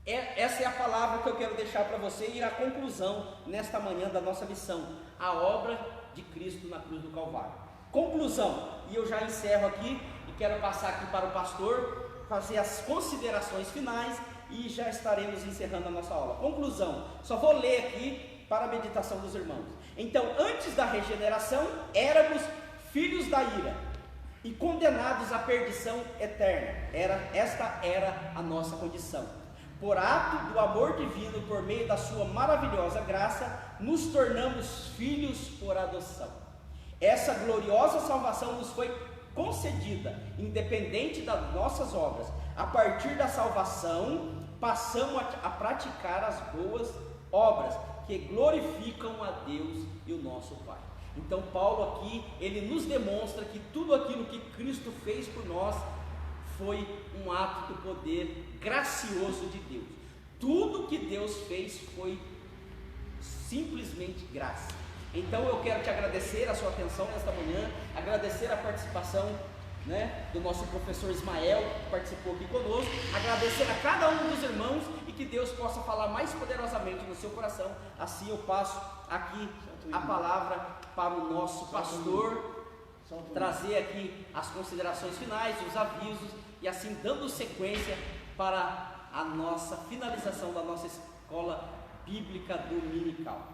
essa é a palavra que eu quero deixar para você e a conclusão, nesta manhã, da nossa lição, a obra de Cristo na cruz do Calvário. Conclusão, e eu já encerro aqui, e quero passar aqui para o pastor, fazer as considerações finais e já estaremos encerrando a nossa aula. Conclusão, só vou ler aqui para a meditação dos irmãos. Então, antes da regeneração, éramos filhos da ira e condenados à perdição eterna. Esta era a nossa condição. Por ato do amor divino, por meio da sua maravilhosa graça, nos tornamos filhos por adoção. Essa gloriosa salvação nos foi concedida, independente das nossas obras. A partir da salvação, passamos a praticar as boas obras que glorificam a Deus e o nosso Pai. Então Paulo aqui, ele nos demonstra que tudo aquilo que Cristo fez por nós foi um ato do poder gracioso de Deus. Tudo que Deus fez foi simplesmente graça. Então eu quero te agradecer a sua atenção nesta manhã, agradecer a participação, do nosso professor Ismael, que participou aqui conosco, agradecer a cada um dos irmãos e que Deus possa falar mais poderosamente no seu coração. Assim eu passo aqui a palavra para o nosso pastor, trazer aqui as considerações finais, os avisos e assim dando sequência para a nossa finalização da nossa escola bíblica dominical.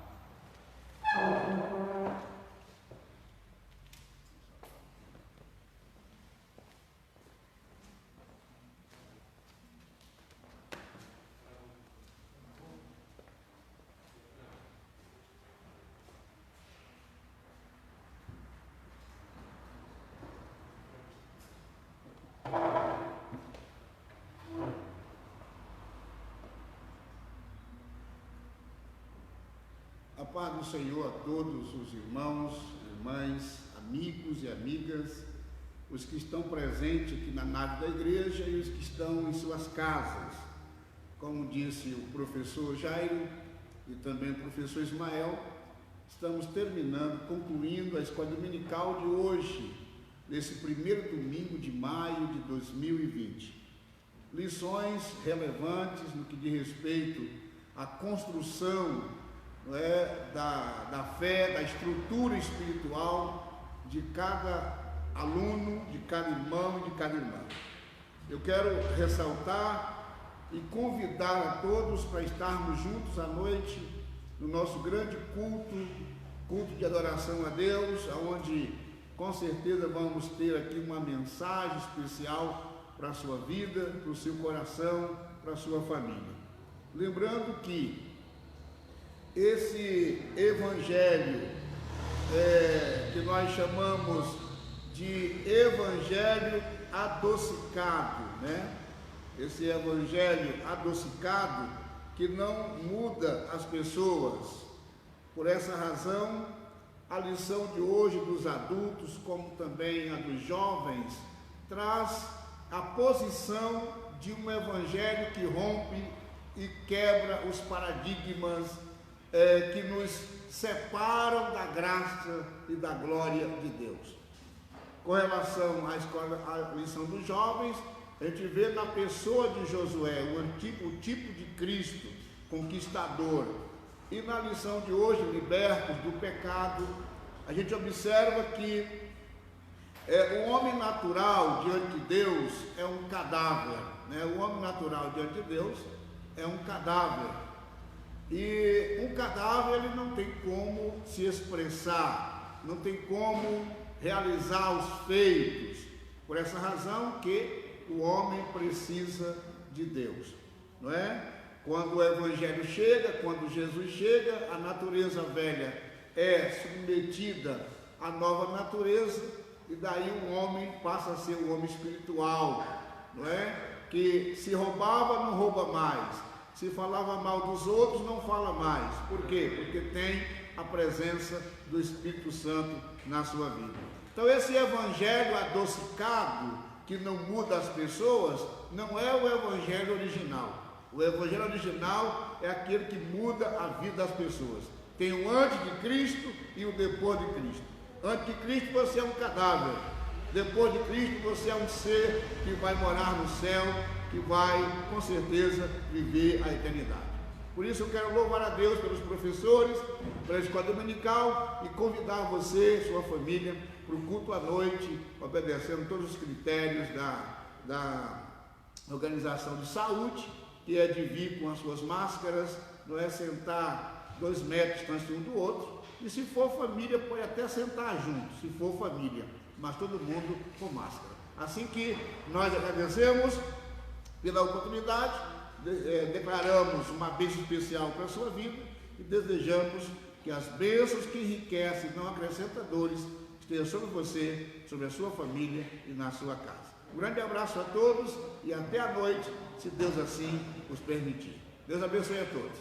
A paz do Senhor a todos os irmãos, irmãs, amigos e amigas, os que estão presentes aqui na nave da igreja e os que estão em suas casas. Como disse o professor Jairo e também o professor Ismael, estamos concluindo a escola dominical de hoje, nesse primeiro domingo de maio de 2020. Lições relevantes no que diz respeito à construção da fé, da estrutura espiritual de cada aluno, de cada irmão e de cada irmã. Eu quero ressaltar e convidar a todos para estarmos juntos à noite no nosso grande culto de adoração a Deus, onde com certeza vamos ter aqui uma mensagem especial para a sua vida, para o seu coração, para a sua família. Lembrando que esse evangelho que nós chamamos de evangelho adocicado, Esse evangelho adocicado que não muda as pessoas. Por essa razão, a lição de hoje dos adultos, como também a dos jovens, traz a posição de um evangelho que rompe e quebra os paradigmas que nos separam da graça e da glória de Deus. Com relação à lição dos jovens, a gente vê na pessoa de Josué o tipo de Cristo conquistador. E na lição de hoje, libertos do pecado, a gente observa que o homem natural diante de Deus é um cadáver, O homem natural diante de Deus é um cadáver. E um cadáver, ele não tem como se expressar, não tem como realizar os feitos. Por essa razão que o homem precisa de Deus, Quando o Evangelho chega, quando Jesus chega, a natureza velha é submetida à nova natureza, e daí o homem passa a ser um homem espiritual, não é? Que se roubava, não rouba mais, se falava mal dos outros, não fala mais. Por quê? Porque tem a presença do Espírito Santo na sua vida. Então esse evangelho adocicado, que não muda as pessoas, não é o evangelho original. O evangelho original é aquele que muda a vida das pessoas. Tem o antes de Cristo e o depois de Cristo. Antes de Cristo você é um cadáver. Depois de Cristo você é um ser que vai morar no céu, que vai com certeza viver a eternidade. Por isso eu quero louvar a Deus pelos professores, pela escola dominical, e convidar você, sua família, para o culto à noite, obedecendo todos os critérios da Organização de Saúde, que é de vir com as suas máscaras, não é sentar 2 metros distante um do outro, e se for família, pode até sentar junto, se for família, mas todo mundo com máscara. Assim que nós agradecemos pela oportunidade, declaramos uma bênção especial para a sua vida e desejamos que as bênçãos que enriquecem e não acrescentam dores estejam sobre você, sobre a sua família e na sua casa. Um grande abraço a todos e até a noite, se Deus assim os permitir. Deus abençoe a todos.